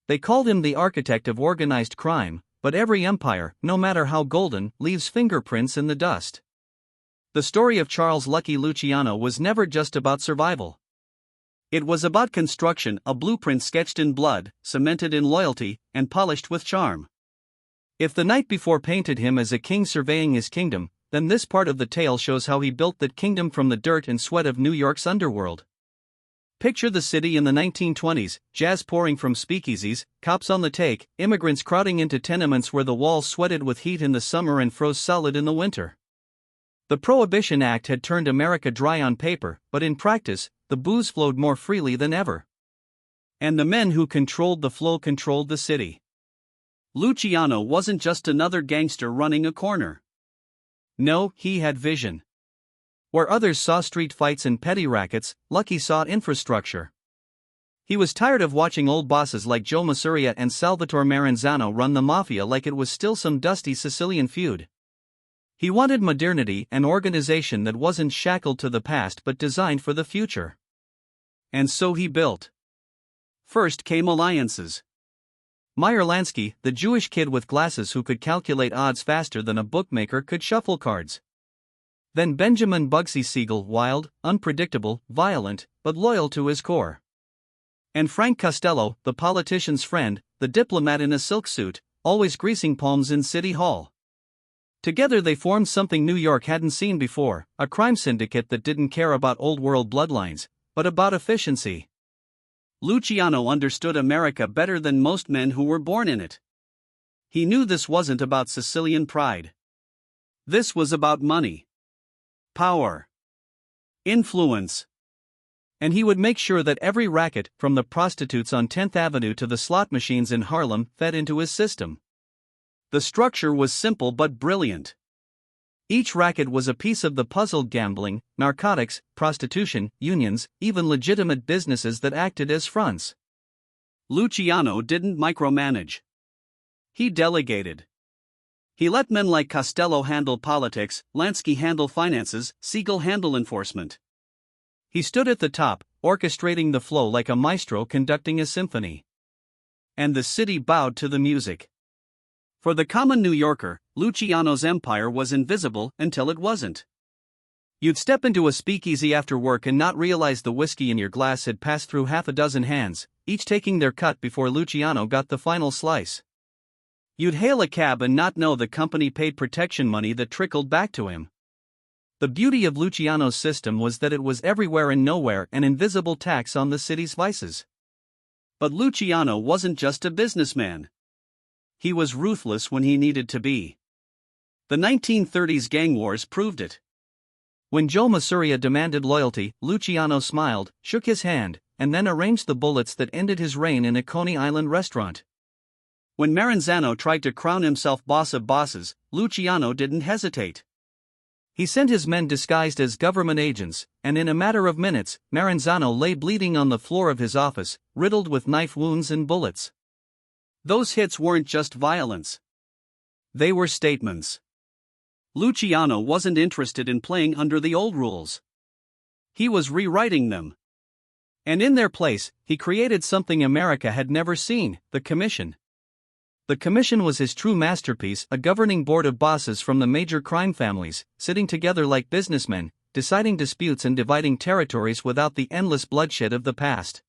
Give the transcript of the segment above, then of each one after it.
They called him the architect of organized crime, but every empire, no matter how golden, leaves fingerprints in the dust. The story of Charles Lucky Luciano was never just about survival. It was about construction, a blueprint sketched in blood, cemented in loyalty, and polished with charm. If the night before painted him as a king surveying his kingdom, then this part of the tale shows how he built that kingdom from the dirt and sweat of New York's underworld. Picture the city in the 1920s, jazz pouring from speakeasies, cops on the take, immigrants crowding into tenements where the walls sweated with heat in the summer and froze solid in the winter. The Prohibition Act had turned America dry on paper, but in practice, the booze flowed more freely than ever. And the men who controlled the flow controlled the city. Luciano wasn't just another gangster running a corner. No, he had vision. Where others saw street fights and petty rackets, Lucky saw infrastructure. He was tired of watching old bosses like Joe Masuria and Salvatore Maranzano run the mafia like it was still some dusty Sicilian feud. He wanted modernity, an organization that wasn't shackled to the past but designed for the future. And so he built. First came alliances. Meyer Lansky, the Jewish kid with glasses who could calculate odds faster than a bookmaker could shuffle cards. Then Benjamin Bugsy Siegel, wild, unpredictable, violent, but loyal to his core. And Frank Costello, the politician's friend, the diplomat in a silk suit, always greasing palms in City Hall. Together they formed something New York hadn't seen before, a crime syndicate that didn't care about old-world bloodlines, but about efficiency. Luciano understood America better than most men who were born in it. He knew this wasn't about Sicilian pride. This was about money. Power. Influence. And he would make sure that every racket, from the prostitutes on 10th Avenue to the slot machines in Harlem, fed into his system. The structure was simple but brilliant. Each racket was a piece of the puzzle: gambling, narcotics, prostitution, unions, even legitimate businesses that acted as fronts. Luciano didn't micromanage. He delegated. He let men like Costello handle politics, Lansky handle finances, Siegel handle enforcement. He stood at the top, orchestrating the flow like a maestro conducting a symphony. And the city bowed to the music. For the common New Yorker, Luciano's empire was invisible until it wasn't. You'd step into a speakeasy after work and not realize the whiskey in your glass had passed through half a dozen hands, each taking their cut before Luciano got the final slice. You'd hail a cab and not know the company paid protection money that trickled back to him. The beauty of Luciano's system was that it was everywhere and nowhere, an invisible tax on the city's vices. But Luciano wasn't just a businessman. He was ruthless when he needed to be. The 1930s gang wars proved it. When Joe Masuria demanded loyalty, Luciano smiled, shook his hand, and then arranged the bullets that ended his reign in a Coney Island restaurant. When Maranzano tried to crown himself boss of bosses, Luciano didn't hesitate. He sent his men disguised as government agents, and in a matter of minutes, Maranzano lay bleeding on the floor of his office, riddled with knife wounds and bullets. Those hits weren't just violence. They were statements. Luciano wasn't interested in playing under the old rules. He was rewriting them. And in their place, he created something America had never seen: the Commission. The Commission was his true masterpiece, a governing board of bosses from the major crime families, sitting together like businessmen, deciding disputes and dividing territories without the endless bloodshed of the past.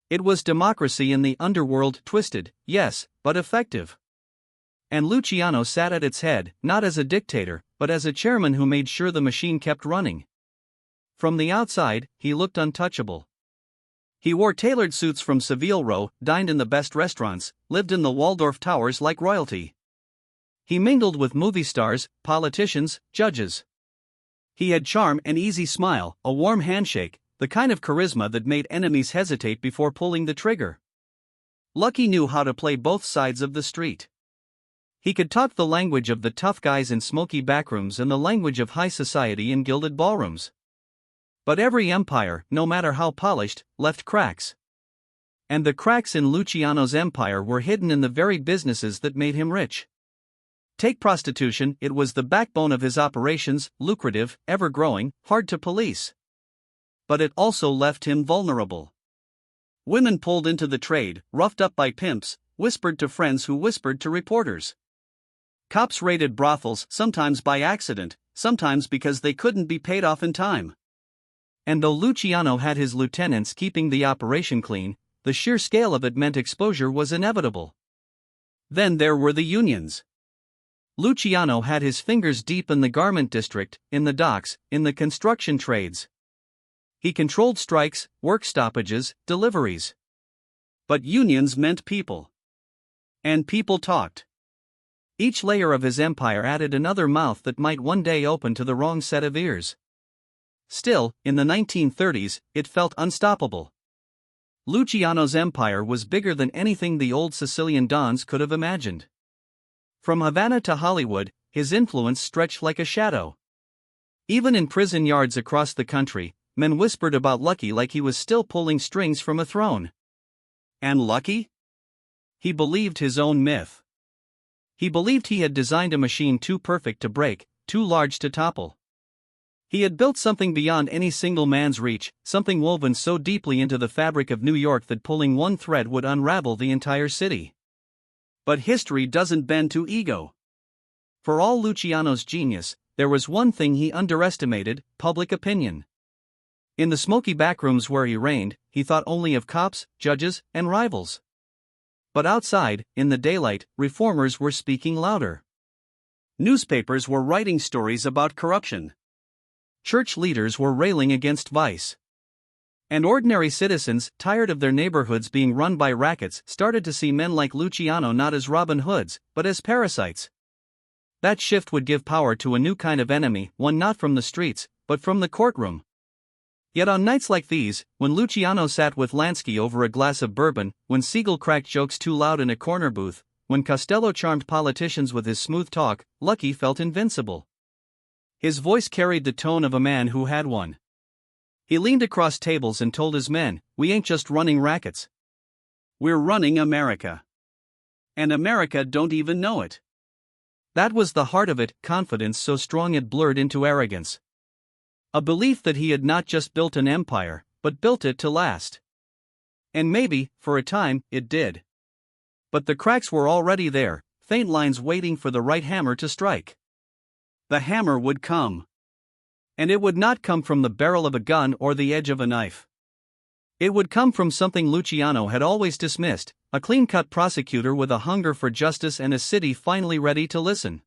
It was democracy in the underworld, twisted, yes, but effective. And Luciano sat at its head, not as a dictator, but as a chairman who made sure the machine kept running. From the outside, he looked untouchable. He wore tailored suits from Savile Row, dined in the best restaurants, lived in the Waldorf Towers like royalty. He mingled with movie stars, politicians, judges. He had charm, an easy smile, a warm handshake, the kind of charisma that made enemies hesitate before pulling the trigger. Lucky knew how to play both sides of the street. He could talk the language of the tough guys in smoky backrooms and the language of high society in gilded ballrooms. But every empire, no matter how polished, left cracks. And the cracks in Luciano's empire were hidden in the very businesses that made him rich. Take prostitution, it was the backbone of his operations, lucrative, ever-growing, hard to police. But it also left him vulnerable. Women pulled into the trade, roughed up by pimps, whispered to friends who whispered to reporters. Cops raided brothels, sometimes by accident, sometimes because they couldn't be paid off in time. And though Luciano had his lieutenants keeping the operation clean, the sheer scale of it meant exposure was inevitable. Then there were the unions. Luciano had his fingers deep in the garment district, in the docks, in the construction trades. He controlled strikes, work stoppages, deliveries. But unions meant people. And people talked. Each layer of his empire added another mouth that might one day open to the wrong set of ears. Still, in the 1930s, it felt unstoppable. Luciano's empire was bigger than anything the old Sicilian dons could have imagined. From Havana to Hollywood, his influence stretched like a shadow. Even in prison yards across the country, men whispered about Lucky like he was still pulling strings from a throne. And Lucky? He believed his own myth. He believed he had designed a machine too perfect to break, too large to topple. He had built something beyond any single man's reach, something woven so deeply into the fabric of New York that pulling one thread would unravel the entire city. But history doesn't bend to ego. For all Luciano's genius, there was one thing he underestimated: public opinion. In the smoky backrooms where he reigned, he thought only of cops, judges, and rivals. But outside, in the daylight, reformers were speaking louder. Newspapers were writing stories about corruption. Church leaders were railing against vice. And ordinary citizens, tired of their neighborhoods being run by rackets, started to see men like Luciano not as Robin Hoods, but as parasites. That shift would give power to a new kind of enemy, one not from the streets, but from the courtroom. Yet on nights like these, when Luciano sat with Lansky over a glass of bourbon, when Siegel cracked jokes too loud in a corner booth, when Costello charmed politicians with his smooth talk, Lucky felt invincible. His voice carried the tone of a man who had won. He leaned across tables and told his men, "We ain't just running rackets. We're running America. And America don't even know it." That was the heart of it, confidence so strong it blurred into arrogance. A belief that he had not just built an empire, but built it to last. And maybe, for a time, it did. But the cracks were already there, faint lines waiting for the right hammer to strike. The hammer would come. And it would not come from the barrel of a gun or the edge of a knife. It would come from something Luciano had always dismissed: a clean-cut prosecutor with a hunger for justice and a city finally ready to listen.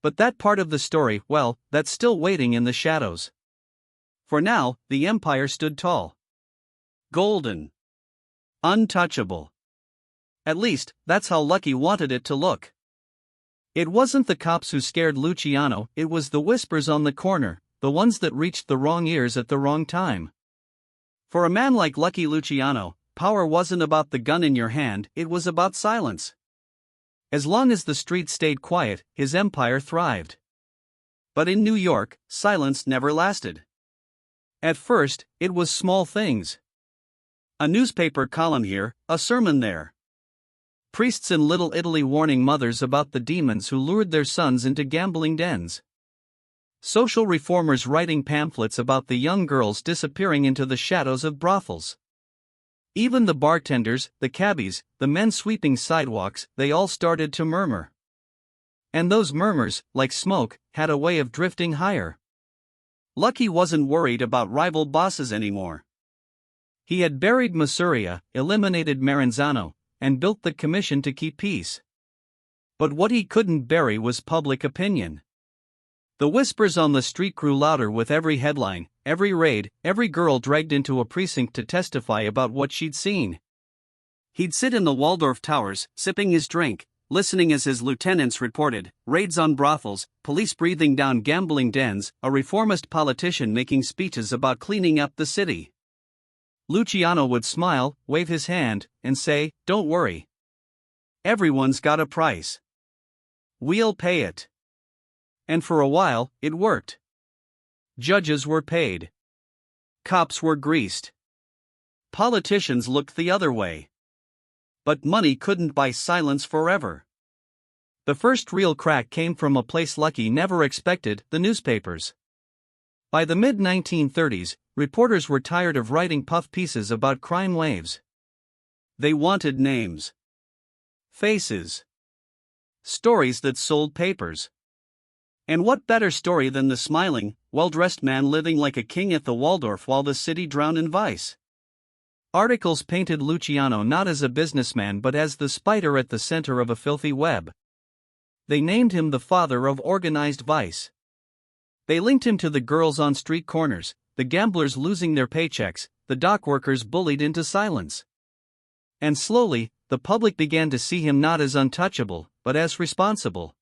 But that part of the story, well, that's still waiting in the shadows. For now, the empire stood tall. Golden. Untouchable. At least, that's how Lucky wanted it to look. It wasn't the cops who scared Luciano, it was the whispers on the corner, the ones that reached the wrong ears at the wrong time. For a man like Lucky Luciano, power wasn't about the gun in your hand, it was about silence. As long as the streets stayed quiet, his empire thrived. But in New York, silence never lasted. At first, it was small things. A newspaper column here, a sermon there. Priests in Little Italy warning mothers about the demons who lured their sons into gambling dens. Social reformers writing pamphlets about the young girls disappearing into the shadows of brothels. Even the bartenders, the cabbies, the men sweeping sidewalks, they all started to murmur. And those murmurs, like smoke, had a way of drifting higher. Lucky wasn't worried about rival bosses anymore. He had buried Masuria, eliminated Maranzano, and built the commission to keep peace. But what he couldn't bury was public opinion. The whispers on the street grew louder with every headline, every raid, every girl dragged into a precinct to testify about what she'd seen. He'd sit in the Waldorf Towers, sipping his drink, listening as his lieutenants reported raids on brothels, police breathing down gambling dens, a reformist politician making speeches about cleaning up the city. Luciano would smile, wave his hand, and say, "Don't worry. Everyone's got a price. We'll pay it." And for a while, it worked. Judges were paid. Cops were greased. Politicians looked the other way. But money couldn't buy silence forever. The first real crack came from a place Lucky never expected: the newspapers. By the mid-1930s, reporters were tired of writing puff pieces about crime waves. They wanted names, faces, stories that sold papers. And what better story than the smiling, well-dressed man living like a king at the Waldorf while the city drowned in vice? Articles painted Luciano not as a businessman but as the spider at the center of a filthy web. They named him the father of organized vice. They linked him to the girls on street corners, the gamblers losing their paychecks, the dock workers bullied into silence. And slowly, the public began to see him not as untouchable, but as responsible.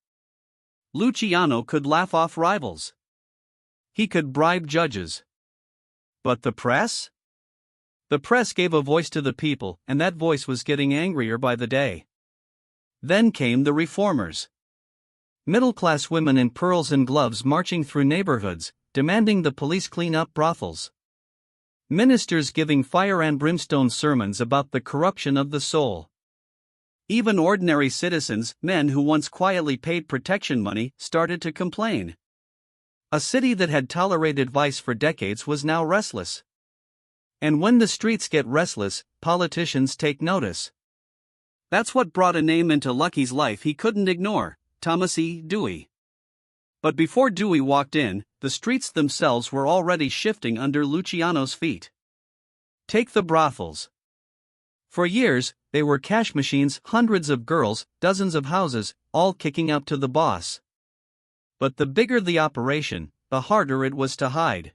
Luciano could laugh off rivals. He could bribe judges. But the press? The press gave a voice to the people, and that voice was getting angrier by the day. Then came the reformers. Middle-class women in pearls and gloves marching through neighborhoods, demanding the police clean up brothels. Ministers giving fire and brimstone sermons about the corruption of the soul. Even ordinary citizens, men who once quietly paid protection money, started to complain. A city that had tolerated vice for decades was now restless. And when the streets get restless, politicians take notice. That's what brought a name into Lucky's life he couldn't ignore: Thomas E. Dewey. But before Dewey walked in, the streets themselves were already shifting under Luciano's feet. Take the brothels. For years, they were cash machines, hundreds of girls, dozens of houses, all kicking up to the boss. But the bigger the operation, the harder it was to hide.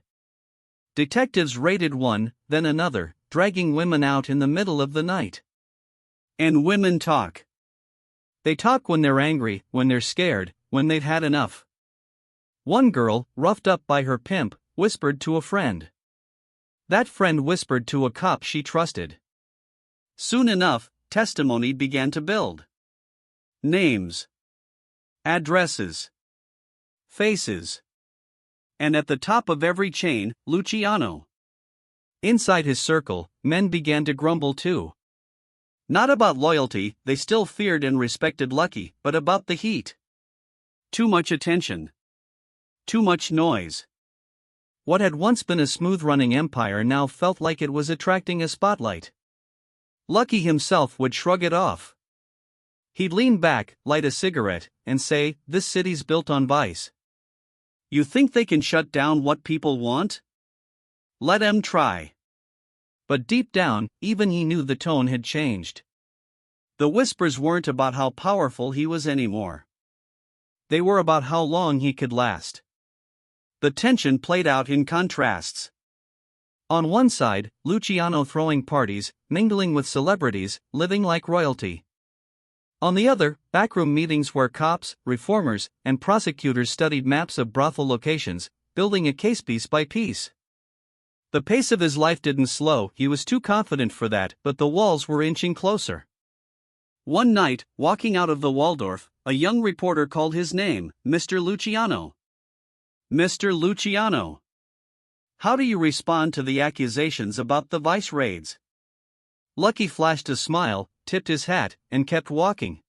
Detectives raided one, then another, dragging women out in the middle of the night. And women talk. They talk when they're angry, when they're scared, when they've had enough. One girl, roughed up by her pimp, whispered to a friend. That friend whispered to a cop she trusted. Soon enough, testimony began to build. Names, addresses, faces. And at the top of every chain, Luciano. Inside his circle, men began to grumble too. Not about loyalty, they still feared and respected Lucky, but about the heat. Too much attention. Too much noise. What had once been a smooth-running empire now felt like it was attracting a spotlight. Lucky himself would shrug it off. He'd lean back, light a cigarette, and say, "This city's built on vice. You think they can shut down what people want? Let 'em try." But deep down, even he knew the tone had changed. The whispers weren't about how powerful he was anymore. They were about how long he could last. The tension played out in contrasts. On one side, Luciano throwing parties, mingling with celebrities, living like royalty. On the other, backroom meetings where cops, reformers, and prosecutors studied maps of brothel locations, building a case piece by piece. The pace of his life didn't slow, he was too confident for that, but the walls were inching closer. One night, walking out of the Waldorf, a young reporter called his name, Mr. Luciano. Mr. Luciano. How do you respond to the accusations about the vice raids? Lucky flashed a smile, tipped his hat, and kept walking.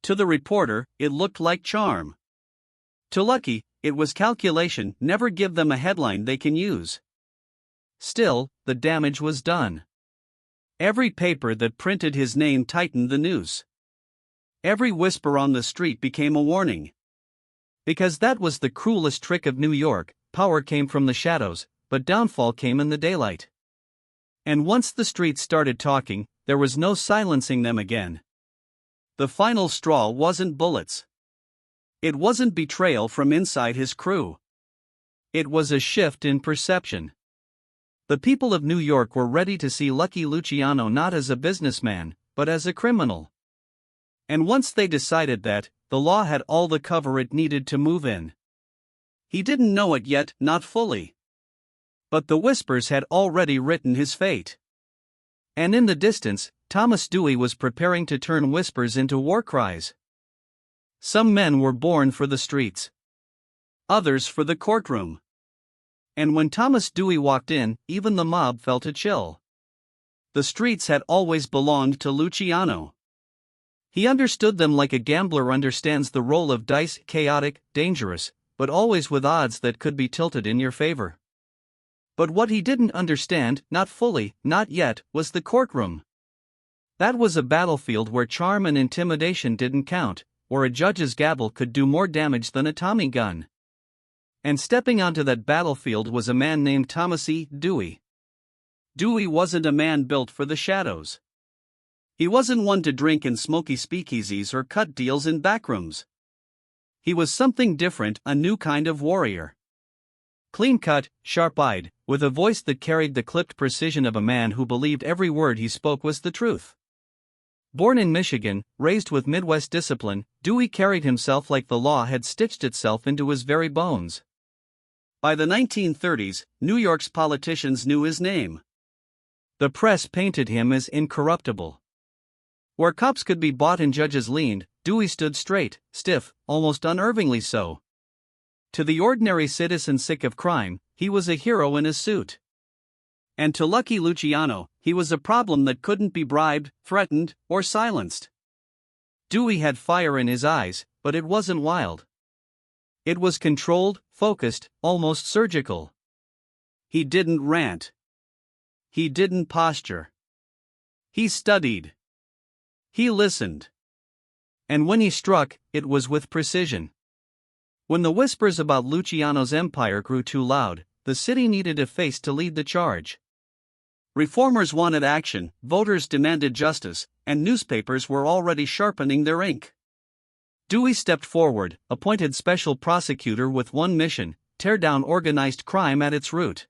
To the reporter, it looked like charm. To Lucky, it was calculation. Never give them a headline they can use. Still, the damage was done. Every paper that printed his name tightened the noose. Every whisper on the street became a warning. Because that was the cruelest trick of New York: power came from the shadows, but downfall came in the daylight. And once the streets started talking, there was no silencing them again. The final straw wasn't bullets. It wasn't betrayal from inside his crew. It was a shift in perception. The people of New York were ready to see Lucky Luciano not as a businessman, but as a criminal. And once they decided that, the law had all the cover it needed to move in. He didn't know it yet, not fully. But the whispers had already written his fate. And in the distance, Thomas Dewey was preparing to turn whispers into war cries. Some men were born for the streets. Others for the courtroom. And when Thomas Dewey walked in, even the mob felt a chill. The streets had always belonged to Luciano. He understood them like a gambler understands the roll of dice: chaotic, dangerous, but always with odds that could be tilted in your favor. But what he didn't understand, not fully, not yet, was the courtroom. That was a battlefield where charm and intimidation didn't count, where a judge's gavel could do more damage than a Tommy gun. And stepping onto that battlefield was a man named Thomas E. Dewey. Dewey wasn't a man built for the shadows. He wasn't one to drink in smoky speakeasies or cut deals in backrooms. He was something different, a new kind of warrior. Clean-cut, sharp-eyed, with a voice that carried the clipped precision of a man who believed every word he spoke was the truth. Born in Michigan, raised with Midwest discipline, Dewey carried himself like the law had stitched itself into his very bones. By the 1930s, New York's politicians knew his name. The press painted him as incorruptible. Where cops could be bought and judges leaned, Dewey stood straight, stiff, almost unnervingly so. To the ordinary citizen sick of crime, he was a hero in his suit. And to Lucky Luciano, he was a problem that couldn't be bribed, threatened, or silenced. Dewey had fire in his eyes, but it wasn't wild. It was controlled, focused, almost surgical. He didn't rant. He didn't posture. He studied. He listened. And when he struck, it was with precision. When the whispers about Luciano's empire grew too loud, the city needed a face to lead the charge. Reformers wanted action, voters demanded justice, and newspapers were already sharpening their ink. Dewey stepped forward, appointed special prosecutor with one mission: tear down organized crime at its root.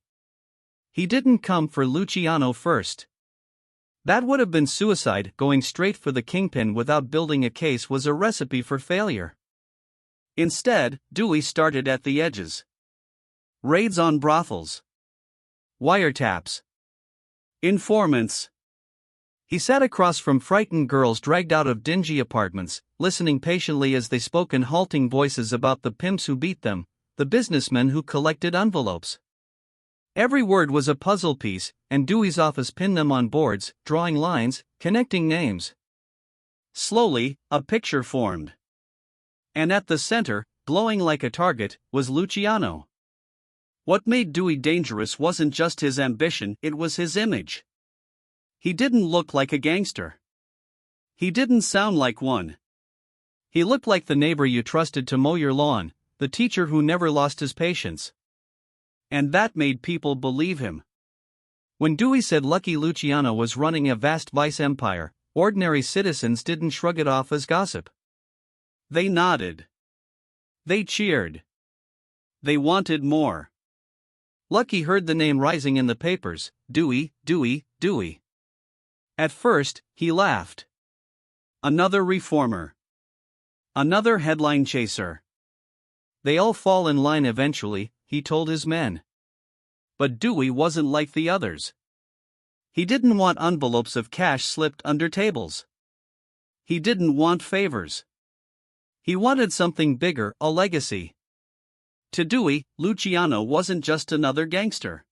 He didn't come for Luciano first. That would have been suicide. Going straight for the kingpin without building a case was a recipe for failure. Instead, Dewey started at the edges. Raids on brothels. Wiretaps. Informants. He sat across from frightened girls dragged out of dingy apartments, listening patiently as they spoke in halting voices about the pimps who beat them, the businessmen who collected envelopes. Every word was a puzzle piece, and Dewey's office pinned them on boards, drawing lines, connecting names. Slowly, a picture formed. And at the center, glowing like a target, was Luciano. What made Dewey dangerous wasn't just his ambition, it was his image. He didn't look like a gangster. He didn't sound like one. He looked like the neighbor you trusted to mow your lawn, the teacher who never lost his patience. And that made people believe him. When Dewey said Lucky Luciano was running a vast vice empire, ordinary citizens didn't shrug it off as gossip. They nodded. They cheered. They wanted more. Lucky heard the name rising in the papers: Dewey, Dewey, Dewey. At first, he laughed. Another reformer. Another headline chaser. They all fall in line eventually, he told his men. But Dewey wasn't like the others. He didn't want envelopes of cash slipped under tables. He didn't want favors. He wanted something bigger, a legacy. To Dewey, Luciano wasn't just another gangster.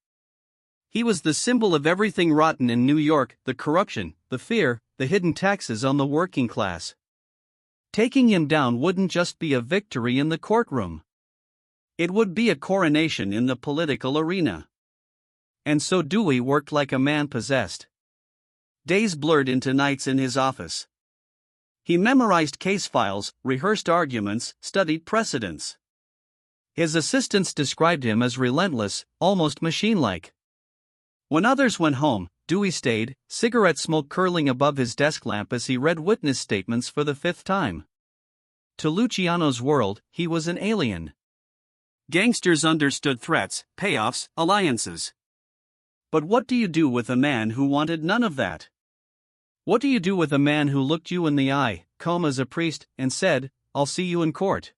He was the symbol of everything rotten in New York: the corruption, the fear, the hidden taxes on the working class. Taking him down wouldn't just be a victory in the courtroom. It would be a coronation in the political arena. And so Dewey worked like a man possessed. Days blurred into nights in his office. He memorized case files, rehearsed arguments, studied precedents. His assistants described him as relentless, almost machine-like. When others went home, Dewey stayed, cigarette smoke curling above his desk lamp as he read witness statements for the 5th time. To Luciano's world, he was an alien. Gangsters understood threats, payoffs, alliances. But what do you do with a man who wanted none of that? What do you do with a man who looked you in the eye, calm as a priest, and said, "I'll see you in court"?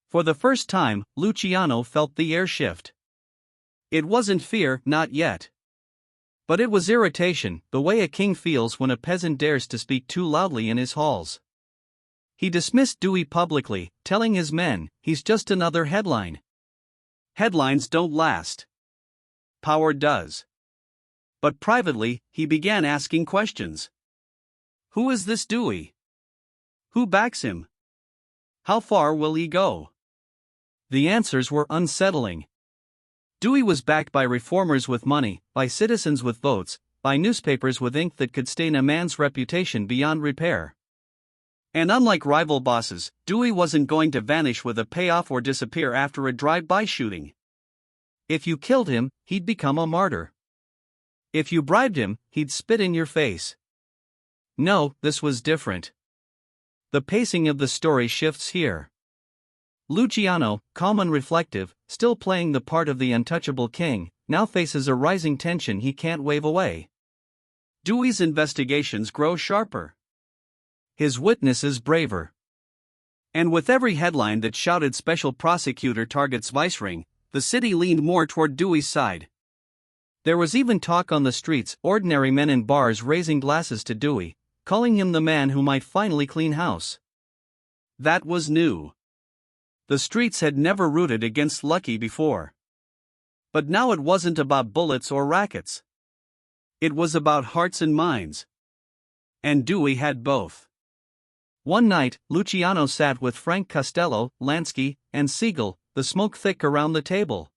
For the first time, Luciano felt the air shift. It wasn't fear, not yet. But it was irritation, the way a king feels when a peasant dares to speak too loudly in his halls. He dismissed Dewey publicly, telling his men, "He's just another headline." Headlines don't last. Power does. But privately, he began asking questions. Who is this Dewey? Who backs him? How far will he go? The answers were unsettling. Dewey was backed by reformers with money, by citizens with votes, by newspapers with ink that could stain a man's reputation beyond repair. And unlike rival bosses, Dewey wasn't going to vanish with a payoff or disappear after a drive-by shooting. If you killed him, he'd become a martyr. If you bribed him, he'd spit in your face. No, this was different. The pacing of the story shifts here. Luciano, calm and reflective, still playing the part of the untouchable king, now faces a rising tension he can't wave away. Dewey's investigations grow sharper. His witnesses braver. And with every headline that shouted special prosecutor targets vice-ring, the city leaned more toward Dewey's side. There was even talk on the streets, ordinary men in bars raising glasses to Dewey, calling him the man who might finally clean house. That was new. The streets had never rooted against Lucky before. But now it wasn't about bullets or rackets. It was about hearts and minds. And Dewey had both. One night, Luciano sat with Frank Costello, Lansky, and Siegel, the smoke thick around the table.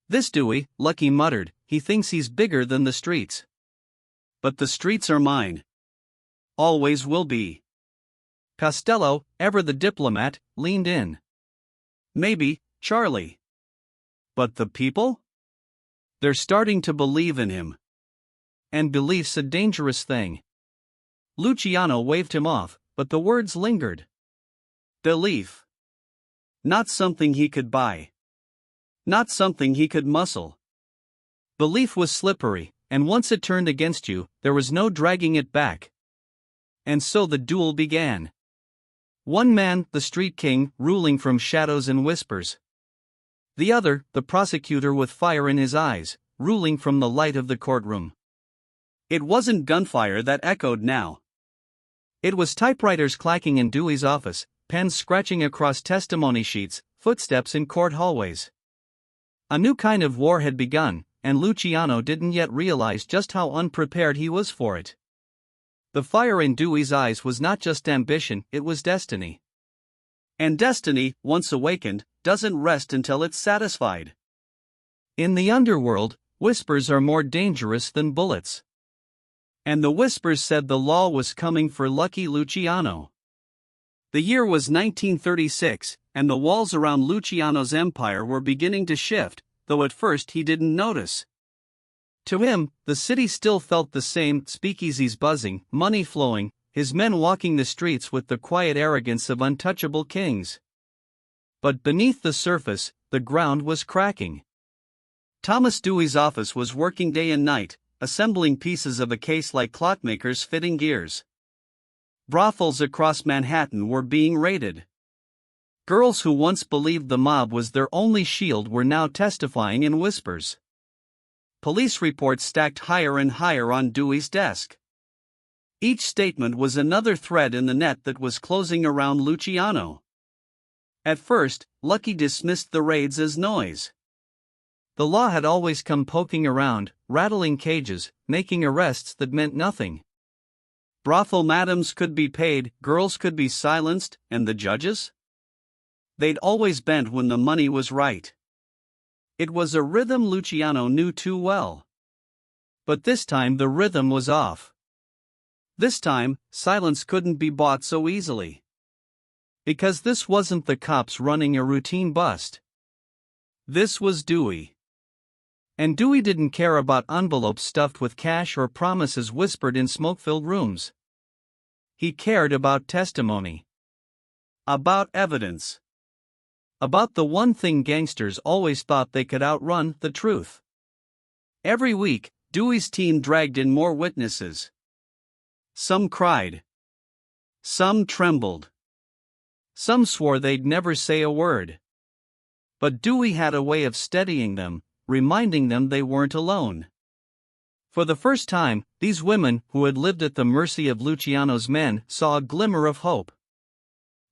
"This Dewey," Lucky muttered, "he thinks he's bigger than the streets. But the streets are mine. Always will be." Costello, ever the diplomat, leaned in. "Maybe, Charlie. But the people? They're starting to believe in him. And belief's a dangerous thing." Luciano waved him off, but the words lingered. Belief. Not something he could buy. Not something he could muscle. Belief was slippery, and once it turned against you, there was no dragging it back. And so the duel began. One man, the street king, ruling from shadows and whispers. The other, the prosecutor with fire in his eyes, ruling from the light of the courtroom. It wasn't gunfire that echoed now. It was typewriters clacking in Dewey's office, pens scratching across testimony sheets, footsteps in court hallways. A new kind of war had begun, and Luciano didn't yet realize just how unprepared he was for it. The fire in Dewey's eyes was not just ambition, it was destiny. And destiny, once awakened, doesn't rest until it's satisfied. In the underworld, whispers are more dangerous than bullets. And the whispers said the law was coming for Lucky Luciano. The year was 1936, and the walls around Luciano's empire were beginning to shift, though at first he didn't notice. To him, the city still felt the same, speakeasies buzzing, money flowing, his men walking the streets with the quiet arrogance of untouchable kings. But beneath the surface, the ground was cracking. Thomas Dewey's office was working day and night, assembling pieces of a case like clockmakers fitting gears. Brothels across Manhattan were being raided. Girls who once believed the mob was their only shield were now testifying in whispers. Police reports stacked higher and higher on Dewey's desk. Each statement was another thread in the net that was closing around Luciano. At first, Lucky dismissed the raids as noise. The law had always come poking around, rattling cages, making arrests that meant nothing. Brothel madams could be paid, girls could be silenced, and the judges? They'd always bent when the money was right. It was a rhythm Luciano knew too well. But this time the rhythm was off. This time, silence couldn't be bought so easily. Because this wasn't the cops running a routine bust. This was Dewey. And Dewey didn't care about envelopes stuffed with cash or promises whispered in smoke-filled rooms. He cared about testimony. About evidence. About the one thing gangsters always thought they could outrun, the truth. Every week, Dewey's team dragged in more witnesses. Some cried. Some trembled. Some swore they'd never say a word. But Dewey had a way of steadying them, reminding them they weren't alone. For the first time, these women, who had lived at the mercy of Luciano's men, saw a glimmer of hope.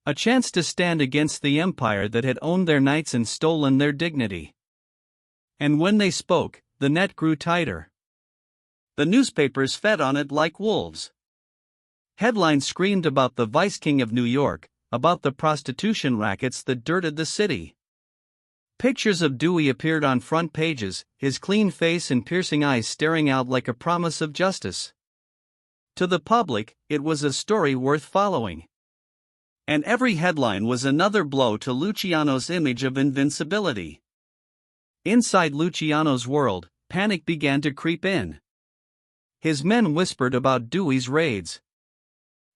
A chance to stand against the empire that had owned their nights and stolen their dignity. And when they spoke, the net grew tighter. The newspapers fed on it like wolves. Headlines screamed about the Vice King of New York, about the prostitution rackets that dirted the city. Pictures of Dewey appeared on front pages, his clean face and piercing eyes staring out like a promise of justice. To the public, it was a story worth following. And every headline was another blow to Luciano's image of invincibility. Inside Luciano's world, panic began to creep in. His men whispered about Dewey's raids.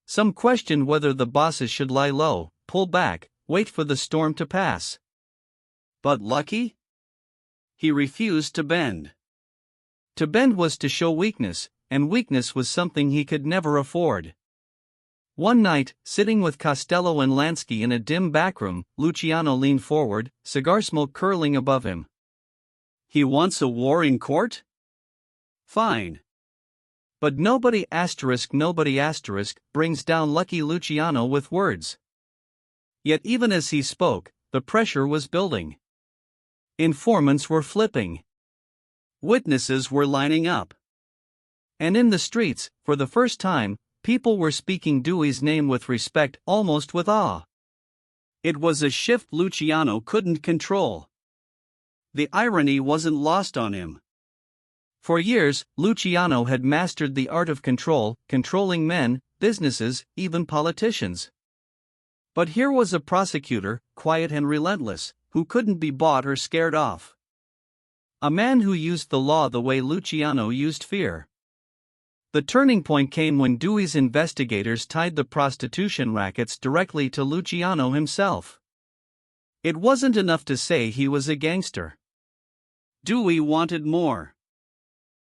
Some questioned whether the bosses should lie low, pull back, wait for the storm to pass. But Lucky? He refused to bend. To bend was to show weakness, and weakness was something he could never afford. One night, sitting with Costello and Lansky in a dim backroom, Luciano leaned forward, cigar smoke curling above him. He wants a war in court? Fine. But nobody brings down Lucky Luciano with words. Yet even as he spoke, the pressure was building. Informants were flipping. Witnesses were lining up. And in the streets, for the first time, people were speaking Dewey's name with respect, almost with awe. It was a shift Luciano couldn't control. The irony wasn't lost on him. For years, Luciano had mastered the art of control, controlling men, businesses, even politicians. But here was a prosecutor, quiet and relentless, who couldn't be bought or scared off. A man who used the law the way Luciano used fear. The turning point came when Dewey's investigators tied the prostitution rackets directly to Luciano himself. It wasn't enough to say he was a gangster. Dewey wanted more.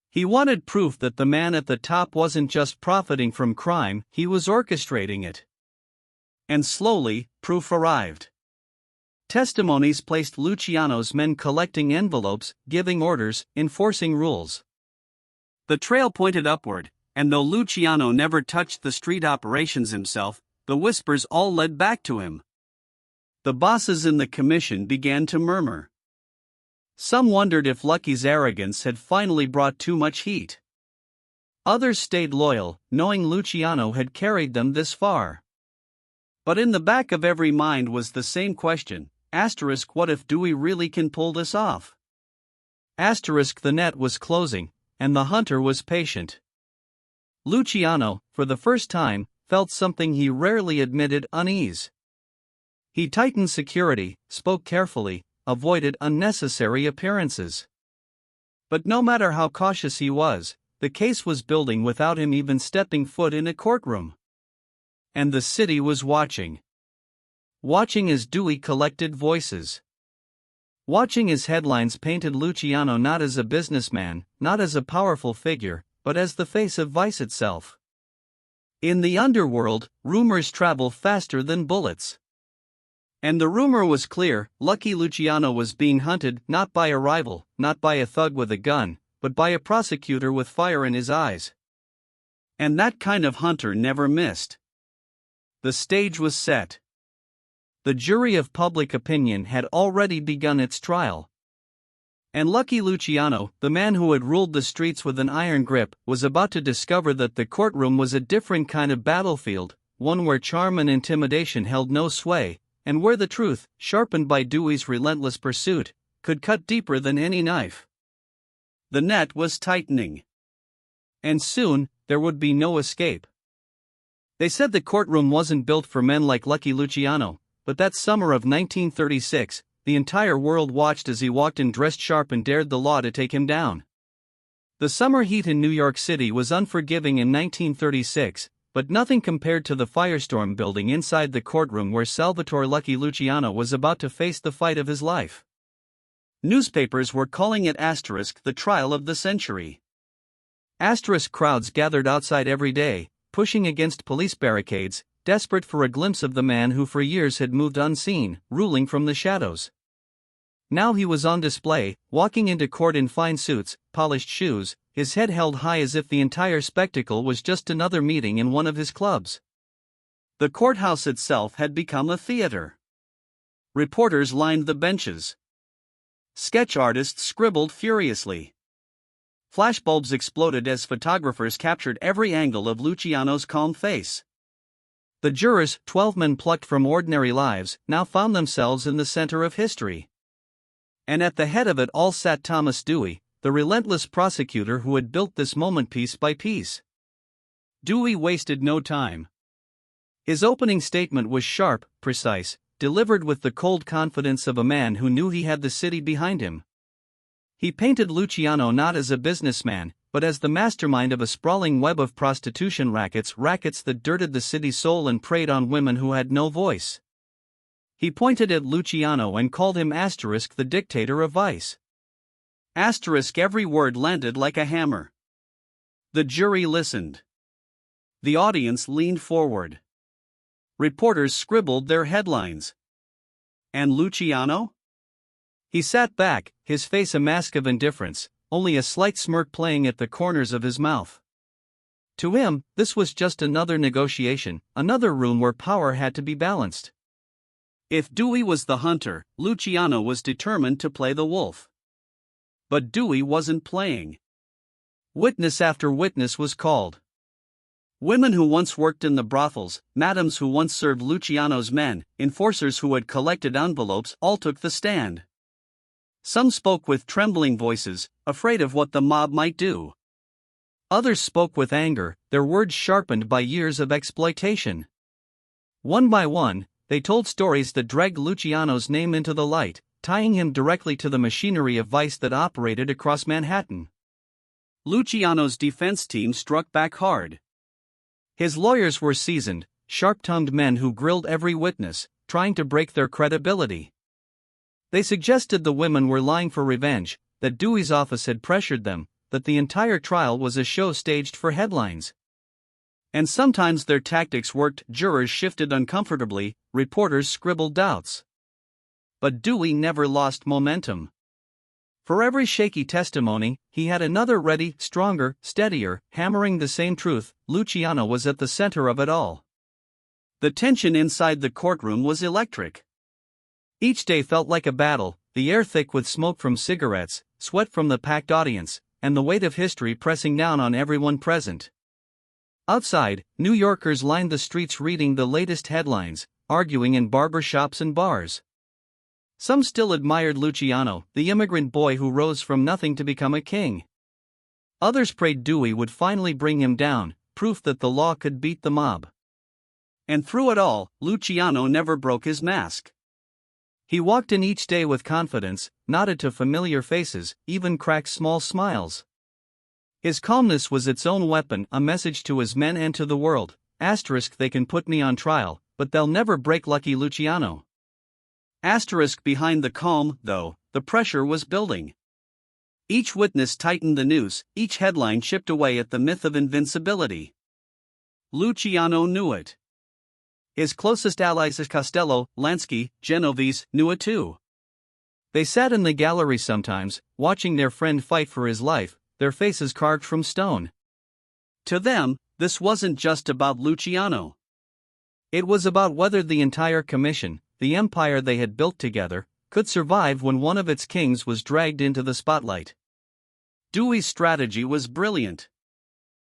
He wanted proof that the man at the top wasn't just profiting from crime, he was orchestrating it. And slowly, proof arrived. Testimonies placed Luciano's men collecting envelopes, giving orders, enforcing rules. The trail pointed upward, and though Luciano never touched the street operations himself, the whispers all led back to him. The bosses in the commission began to murmur. Some wondered if Lucky's arrogance had finally brought too much heat. Others stayed loyal, knowing Luciano had carried them this far. But in the back of every mind was the same question, what if Dewey really can pull this off? The net was closing, and the hunter was patient. Luciano, for the first time, felt something he rarely admitted: unease. He tightened security, spoke carefully, avoided unnecessary appearances. But no matter how cautious he was, the case was building without him even stepping foot in a courtroom. And the city was watching. Watching as Dewey collected voices. Watching as headlines painted Luciano not as a businessman, not as a powerful figure, but as the face of vice itself. In the underworld, rumors travel faster than bullets. And the rumor was clear: Lucky Luciano was being hunted not by a rival, not by a thug with a gun, but by a prosecutor with fire in his eyes. And that kind of hunter never missed. The stage was set. The jury of public opinion had already begun its trial. And Lucky Luciano, the man who had ruled the streets with an iron grip, was about to discover that the courtroom was a different kind of battlefield, one where charm and intimidation held no sway, and where the truth, sharpened by Dewey's relentless pursuit, could cut deeper than any knife. The net was tightening. And soon, there would be no escape. They said the courtroom wasn't built for men like Lucky Luciano, but that summer of 1936, the entire world watched as he walked in dressed sharp and dared the law to take him down. The summer heat in New York City was unforgiving in 1936, but nothing compared to the firestorm building inside the courtroom where Salvatore Lucky Luciano was about to face the fight of his life. Newspapers were calling it the trial of the century. Crowds gathered outside every day, pushing against police barricades, desperate for a glimpse of the man who for years had moved unseen, ruling from the shadows. Now he was on display, walking into court in fine suits, polished shoes, his head held high as if the entire spectacle was just another meeting in one of his clubs. The courthouse itself had become a theater. Reporters lined the benches. Sketch artists scribbled furiously. Flashbulbs exploded as photographers captured every angle of Luciano's calm face. The jurors, 12 men plucked from ordinary lives, now found themselves in the center of history. And at the head of it all sat Thomas Dewey, the relentless prosecutor who had built this moment piece by piece. Dewey wasted no time. His opening statement was sharp, precise, delivered with the cold confidence of a man who knew he had the city behind him. He painted Luciano not as a businessman, but as the mastermind of a sprawling web of prostitution rackets that dirted the city's soul and preyed on women who had no voice. He pointed at Luciano and called him the dictator of vice. Every word landed like a hammer. The jury listened. The audience leaned forward. Reporters scribbled their headlines. And Luciano? He sat back, his face a mask of indifference, only a slight smirk playing at the corners of his mouth. To him, this was just another negotiation, another room where power had to be balanced. If Dewey was the hunter, Luciano was determined to play the wolf. But Dewey wasn't playing. Witness after witness was called. Women who once worked in the brothels, madams who once served Luciano's men, enforcers who had collected envelopes, all took the stand. Some spoke with trembling voices, afraid of what the mob might do. Others spoke with anger, their words sharpened by years of exploitation. One by one, they told stories that dragged Luciano's name into the light, tying him directly to the machinery of vice that operated across Manhattan. Luciano's defense team struck back hard. His lawyers were seasoned, sharp-tongued men who grilled every witness, trying to break their credibility. They suggested the women were lying for revenge, that Dewey's office had pressured them, that the entire trial was a show staged for headlines. And sometimes their tactics worked, jurors shifted uncomfortably, reporters scribbled doubts. But Dewey never lost momentum. For every shaky testimony, he had another ready, stronger, steadier, hammering the same truth. Luciano was at the center of it all. The tension inside the courtroom was electric. Each day felt like a battle, the air thick with smoke from cigarettes, sweat from the packed audience, and the weight of history pressing down on everyone present. Outside, New Yorkers lined the streets reading the latest headlines, arguing in barber shops and bars. Some still admired Luciano, the immigrant boy who rose from nothing to become a king. Others prayed Dewey would finally bring him down, proof that the law could beat the mob. And through it all, Luciano never broke his mask. He walked in each day with confidence, nodded to familiar faces, even cracked small smiles. His calmness was its own weapon, a message to his men and to the world. They can put me on trial, but they'll never break Lucky Luciano. Behind the calm, though, the pressure was building. Each witness tightened the noose, each headline chipped away at the myth of invincibility. Luciano knew it. His closest allies Costello, Lansky, Genovese, knew it too. They sat in the gallery sometimes, watching their friend fight for his life, their faces carved from stone. To them, this wasn't just about Luciano. It was about whether the entire commission, the empire they had built together, could survive when one of its kings was dragged into the spotlight. Dewey's strategy was brilliant.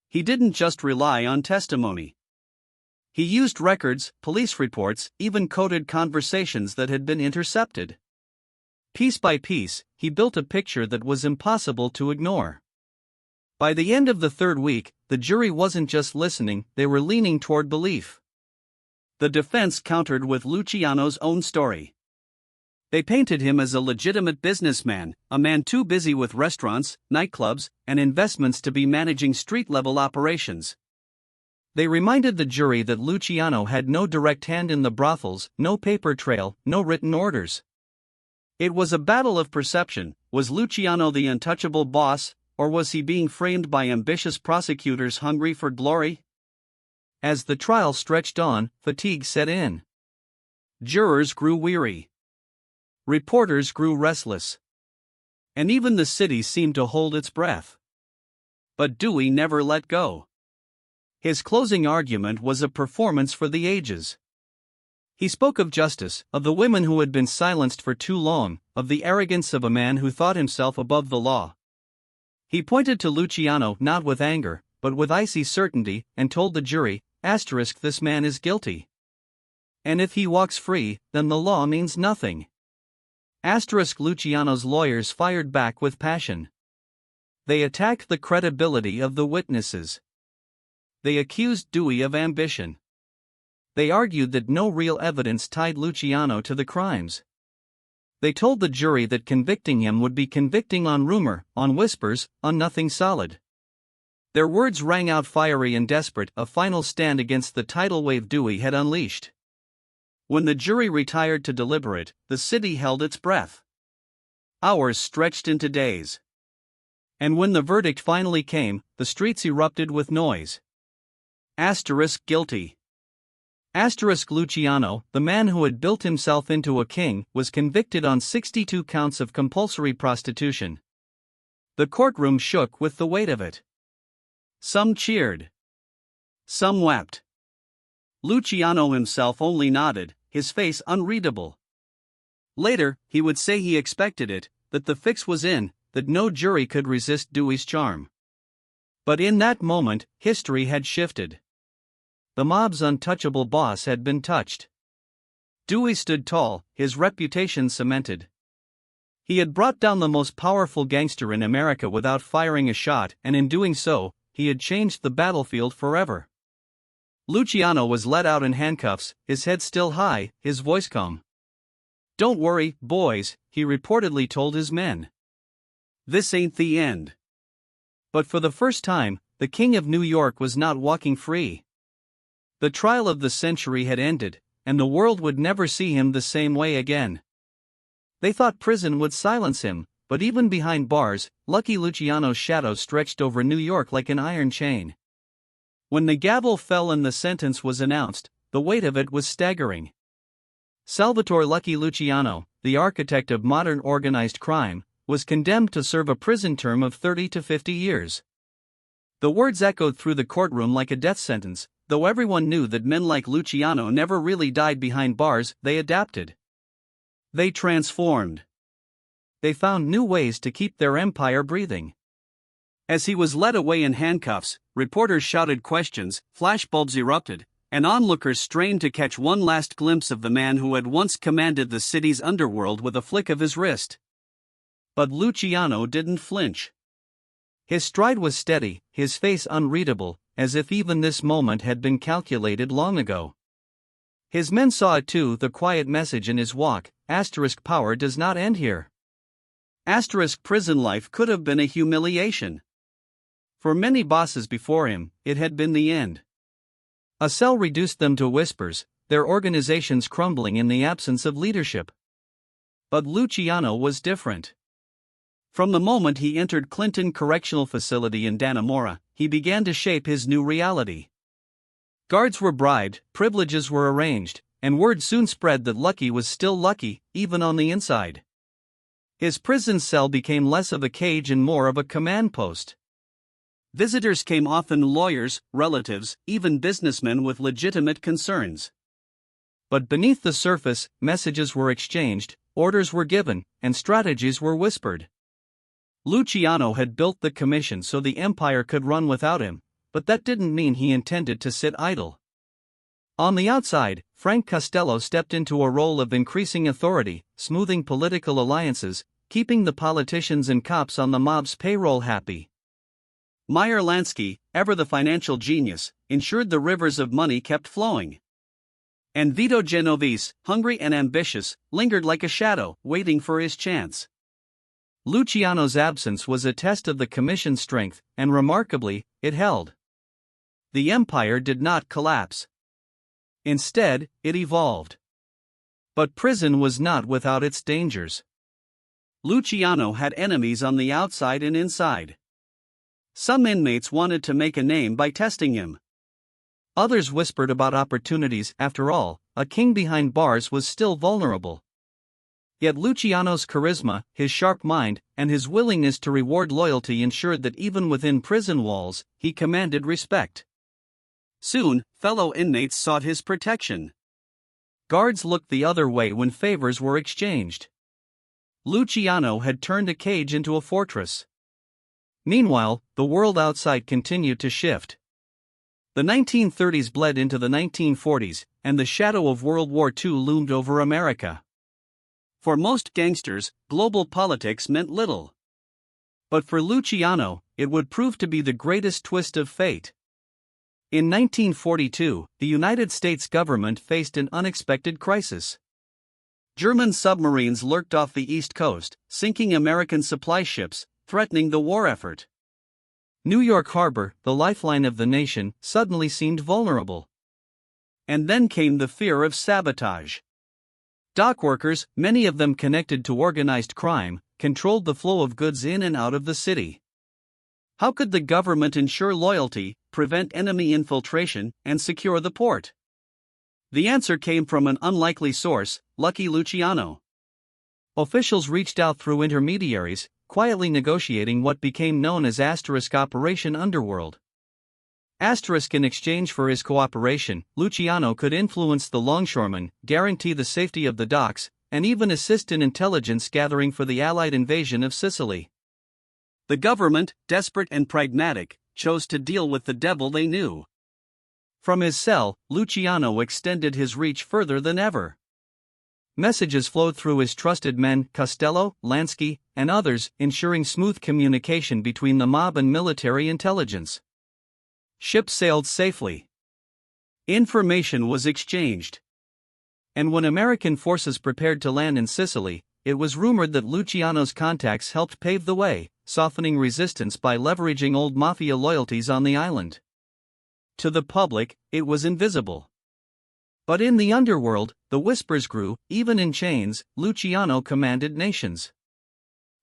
He didn't just rely on testimony. He used records, police reports, even coded conversations that had been intercepted. Piece by piece, he built a picture that was impossible to ignore. By the end of the third week, the jury wasn't just listening, they were leaning toward belief. The defense countered with Luciano's own story. They painted him as a legitimate businessman, a man too busy with restaurants, nightclubs, and investments to be managing street-level operations. They reminded the jury that Luciano had no direct hand in the brothels, no paper trail, no written orders. It was a battle of perception. Was Luciano the untouchable boss, or was he being framed by ambitious prosecutors hungry for glory? As the trial stretched on, fatigue set in. Jurors grew weary. Reporters grew restless. And even the city seemed to hold its breath. But Dewey never let go. His closing argument was a performance for the ages. He spoke of justice, of the women who had been silenced for too long, of the arrogance of a man who thought himself above the law. He pointed to Luciano not with anger, but with icy certainty, and told the jury, this man is guilty. And if he walks free, then the law means nothing. Luciano's lawyers fired back with passion. They attacked the credibility of the witnesses. They accused Dewey of ambition. They argued that no real evidence tied Luciano to the crimes. They told the jury that convicting him would be convicting on rumor, on whispers, on nothing solid. Their words rang out fiery and desperate, a final stand against the tidal wave Dewey had unleashed. When the jury retired to deliberate, the city held its breath. Hours stretched into days. And when the verdict finally came, the streets erupted with noise. Guilty. Luciano, the man who had built himself into a king, was convicted on 62 counts of compulsory prostitution. The courtroom shook with the weight of it. Some cheered. Some wept. Luciano himself only nodded, his face unreadable. Later, he would say he expected it, that the fix was in, that no jury could resist Dewey's charm. But in that moment, history had shifted. The mob's untouchable boss had been touched. Dewey stood tall, his reputation cemented. He had brought down the most powerful gangster in America without firing a shot, and in doing so, he had changed the battlefield forever. Luciano was led out in handcuffs, his head still high, his voice calm. "Don't worry, boys," he reportedly told his men. "This ain't the end." But for the first time, the King of New York was not walking free. The trial of the century had ended, and the world would never see him the same way again. They thought prison would silence him, but even behind bars, Lucky Luciano's shadow stretched over New York like an iron chain. When the gavel fell and the sentence was announced, the weight of it was staggering. Salvatore Lucky Luciano, the architect of modern organized crime, was condemned to serve a prison term of 30 to 50 years. The words echoed through the courtroom like a death sentence, though everyone knew that men like Luciano never really died behind bars. They adapted. They transformed. They found new ways to keep their empire breathing. As he was led away in handcuffs, reporters shouted questions, flashbulbs erupted, and onlookers strained to catch one last glimpse of the man who had once commanded the city's underworld with a flick of his wrist. But Luciano didn't flinch. His stride was steady, his face unreadable, as if even this moment had been calculated long ago. His men saw it too, the quiet message in his walk: power does not end here. Prison life could have been a humiliation. For many bosses before him, it had been the end. A cell reduced them to whispers, their organizations crumbling in the absence of leadership. But Luciano was different. From the moment he entered Clinton Correctional Facility in Dannemora, he began to shape his new reality. Guards were bribed, privileges were arranged, and word soon spread that Lucky was still lucky, even on the inside. His prison cell became less of a cage and more of a command post. Visitors came often lawyers, relatives, even businessmen with legitimate concerns. But beneath the surface, messages were exchanged, orders were given, and strategies were whispered. Luciano had built the commission so the empire could run without him, but that didn't mean he intended to sit idle. On the outside, Frank Costello stepped into a role of increasing authority, smoothing political alliances, keeping the politicians and cops on the mob's payroll happy. Meyer Lansky, ever the financial genius, ensured the rivers of money kept flowing. And Vito Genovese, hungry and ambitious, lingered like a shadow, waiting for his chance. Luciano's absence was a test of the commission's strength, and remarkably, it held. The empire did not collapse. Instead, it evolved. But prison was not without its dangers. Luciano had enemies on the outside and inside. Some inmates wanted to make a name by testing him. Others whispered about opportunities. After all, a king behind bars was still vulnerable. Yet Luciano's charisma, his sharp mind, and his willingness to reward loyalty ensured that even within prison walls, he commanded respect. Soon, fellow inmates sought his protection. Guards looked the other way when favors were exchanged. Luciano had turned a cage into a fortress. Meanwhile, the world outside continued to shift. The 1930s bled into the 1940s, and the shadow of World War II loomed over America. For most gangsters, global politics meant little. But for Luciano, it would prove to be the greatest twist of fate. In 1942, the United States government faced an unexpected crisis. German submarines lurked off the East Coast, sinking American supply ships, threatening the war effort. New York Harbor, the lifeline of the nation, suddenly seemed vulnerable. And then came the fear of sabotage. Dockworkers, many of them connected to organized crime, controlled the flow of goods in and out of the city. How could the government ensure loyalty, prevent enemy infiltration, and secure the port? The answer came from an unlikely source, Lucky Luciano. Officials reached out through intermediaries, quietly negotiating what became known as Operation Underworld. In exchange for his cooperation, Luciano could influence the longshoremen, guarantee the safety of the docks, and even assist in intelligence gathering for the Allied invasion of Sicily. The government, desperate and pragmatic, chose to deal with the devil they knew. From his cell, Luciano extended his reach further than ever. Messages flowed through his trusted men, Costello, Lansky, and others, ensuring smooth communication between the mob and military intelligence. Ships sailed safely. Information was exchanged. And when American forces prepared to land in Sicily, it was rumored that Luciano's contacts helped pave the way, softening resistance by leveraging old mafia loyalties on the island. To the public, it was invisible. But in the underworld, the whispers grew. Even in chains, Luciano commanded nations.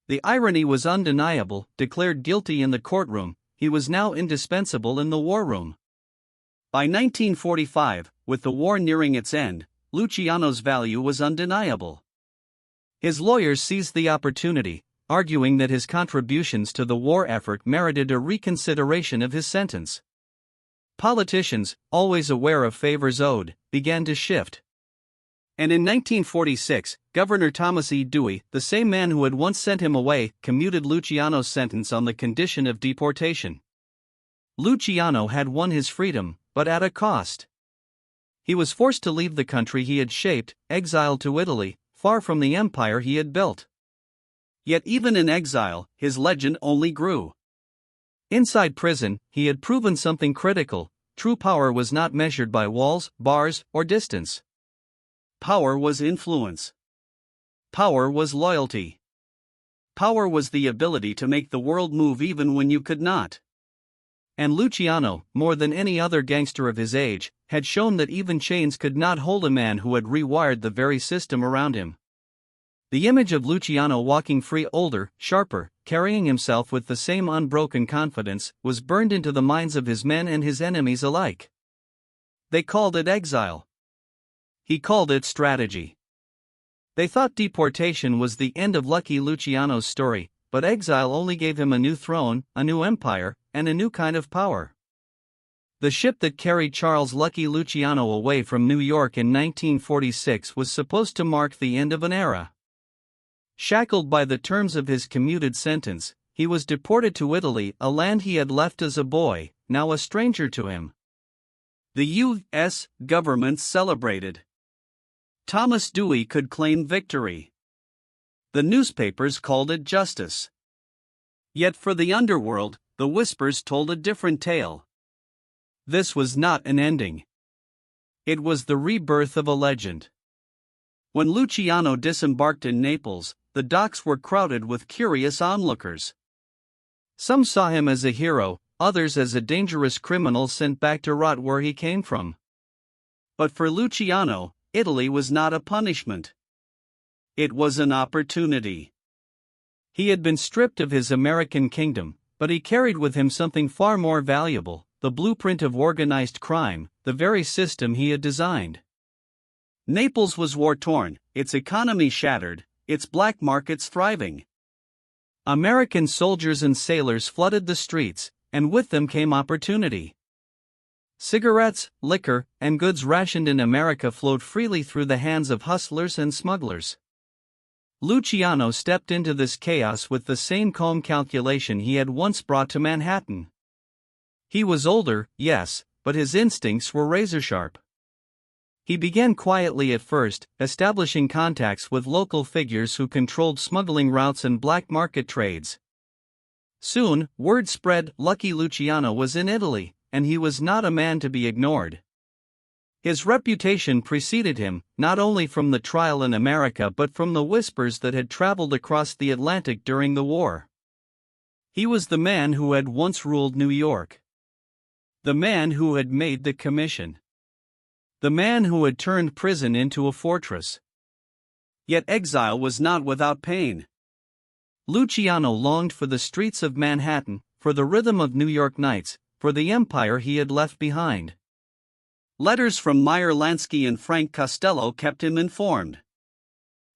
The irony was undeniable. Declared guilty in the courtroom, he was now indispensable in the war room. By 1945, with the war nearing its end, Luciano's value was undeniable. His lawyers seized the opportunity, arguing that his contributions to the war effort merited a reconsideration of his sentence. Politicians, always aware of favors owed, began to shift. And in 1946, Governor Thomas E. Dewey, the same man who had once sent him away, commuted Luciano's sentence on the condition of deportation. Luciano had won his freedom, but at a cost. He was forced to leave the country he had shaped, exiled to Italy, far from the empire he had built. Yet even in exile, his legend only grew. Inside prison, he had proven something critical: true power was not measured by walls, bars, or distance. Power was influence. Power was loyalty. Power was the ability to make the world move even when you could not. And Luciano, more than any other gangster of his age, had shown that even chains could not hold a man who had rewired the very system around him. The image of Luciano walking free, older, sharper, carrying himself with the same unbroken confidence, was burned into the minds of his men and his enemies alike. They called it exile. He called it strategy. They thought deportation was the end of Lucky Luciano's story, but exile only gave him a new throne, a new empire, and a new kind of power. The ship that carried Charles Lucky Luciano away from New York in 1946 was supposed to mark the end of an era. Shackled by the terms of his commuted sentence, he was deported to Italy, a land he had left as a boy, now a stranger to him. The U.S. government celebrated. Thomas Dewey could claim victory. The newspapers called it justice. Yet for the underworld, the whispers told a different tale. This was not an ending. It was the rebirth of a legend. When Luciano disembarked in Naples, the docks were crowded with curious onlookers. Some saw him as a hero, others as a dangerous criminal sent back to rot where he came from. But for Luciano, Italy was not a punishment. It was an opportunity. He had been stripped of his American kingdom, but he carried with him something far more valuable: the blueprint of organized crime, the very system he had designed. Naples was war-torn, its economy shattered, its black markets thriving. American soldiers and sailors flooded the streets, and with them came opportunity. Cigarettes, liquor, and goods rationed in America flowed freely through the hands of hustlers and smugglers. Luciano stepped into this chaos with the same calm calculation he had once brought to Manhattan. He was older, yes, but his instincts were razor-sharp. He began quietly at first, establishing contacts with local figures who controlled smuggling routes and black market trades. Soon, word spread Lucky Luciano was in Italy, and he was not a man to be ignored. His reputation preceded him, not only from the trial in America but from the whispers that had traveled across the Atlantic during the war. He was the man who had once ruled New York. The man who had made the commission. The man who had turned prison into a fortress. Yet exile was not without pain. Luciano longed for the streets of Manhattan, for the rhythm of New York nights, for the empire he had left behind. Letters from Meyer Lansky and Frank Costello kept him informed.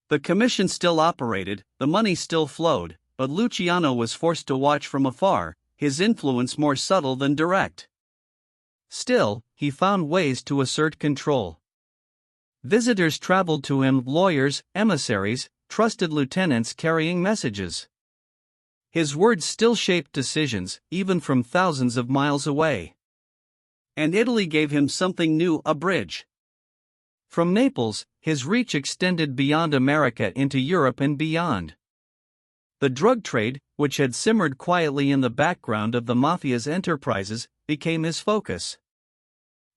The commission still operated, the money still flowed, but Luciano was forced to watch from afar, his influence more subtle than direct. Still, he found ways to assert control. Visitors traveled to him, lawyers, emissaries, trusted lieutenants carrying messages. His words still shaped decisions, even from thousands of miles away. And Italy gave him something new, a bridge. From Naples, his reach extended beyond America into Europe and beyond. The drug trade, which had simmered quietly in the background of the Mafia's enterprises, became his focus.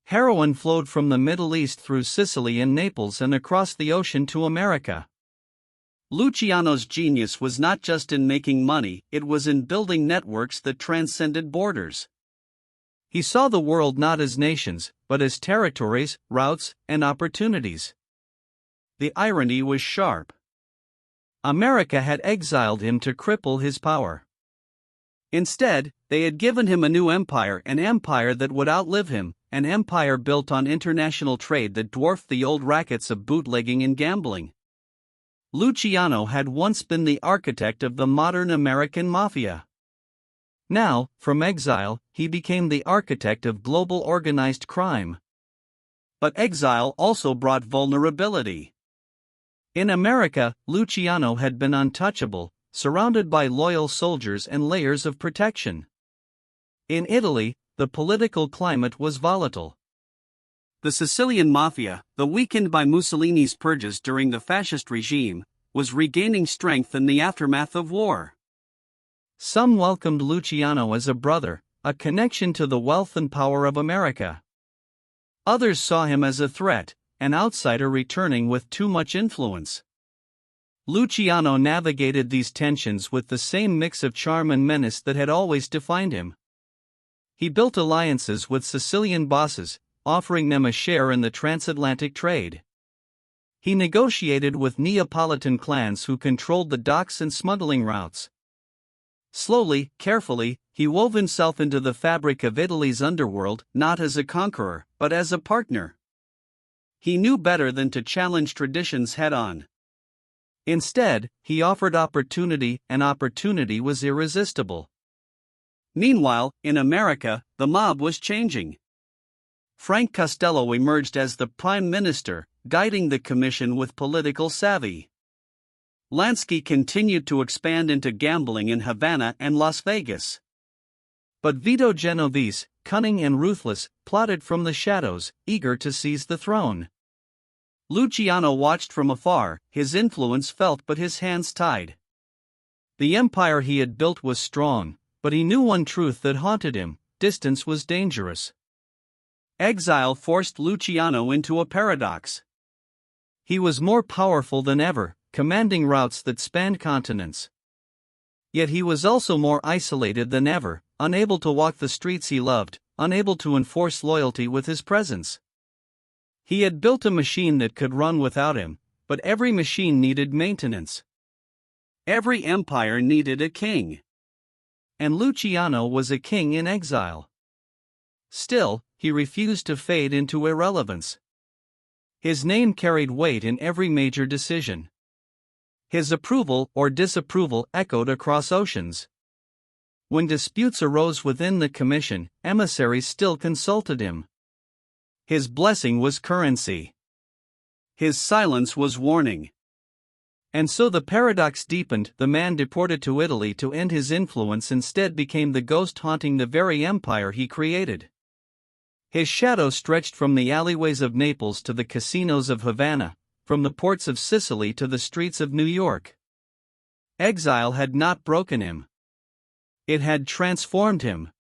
Heroin flowed from the Middle East through Sicily and Naples and across the ocean to America. Luciano's genius was not just in making money, it was in building networks that transcended borders. He saw the world not as nations, but as territories, routes, and opportunities. The irony was sharp. America had exiled him to cripple his power. Instead, they had given him a new empire, an empire that would outlive him, an empire built on international trade that dwarfed the old rackets of bootlegging and gambling. Luciano had once been the architect of the modern American Mafia. Now, from exile, he became the architect of global organized crime. But exile also brought vulnerability. In America, Luciano had been untouchable, surrounded by loyal soldiers and layers of protection. In Italy, the political climate was volatile. The Sicilian Mafia, though weakened by Mussolini's purges during the fascist regime, was regaining strength in the aftermath of war. Some welcomed Luciano as a brother, a connection to the wealth and power of America. Others saw him as a threat, an outsider returning with too much influence. Luciano navigated these tensions with the same mix of charm and menace that had always defined him. He built alliances with Sicilian bosses, offering them a share in the transatlantic trade. He negotiated with Neapolitan clans who controlled the docks and smuggling routes. Slowly, carefully, he wove himself into the fabric of Italy's underworld, not as a conqueror, but as a partner. He knew better than to challenge traditions head-on. Instead, he offered opportunity, and opportunity was irresistible. Meanwhile, in America, the mob was changing. Frank Costello emerged as the prime minister, guiding the commission with political savvy. Lansky continued to expand into gambling in Havana and Las Vegas. But Vito Genovese, cunning and ruthless, plotted from the shadows, eager to seize the throne. Luciano watched from afar, his influence felt but his hands tied. The empire he had built was strong, but he knew one truth that haunted him: distance was dangerous. Exile forced Luciano into a paradox. He was more powerful than ever, commanding routes that spanned continents. Yet he was also more isolated than ever, unable to walk the streets he loved, unable to enforce loyalty with his presence. He had built a machine that could run without him, but every machine needed maintenance. Every empire needed a king. And Luciano was a king in exile. Still, he refused to fade into irrelevance. His name carried weight in every major decision. His approval or disapproval echoed across oceans. When disputes arose within the commission, emissaries still consulted him. His blessing was currency. His silence was warning. And so the paradox deepened. The man deported to Italy to end his influence instead became the ghost haunting the very empire he created. His shadow stretched from the alleyways of Naples to the casinos of Havana, from the ports of Sicily to the streets of New York. Exile had not broken him. It had transformed him.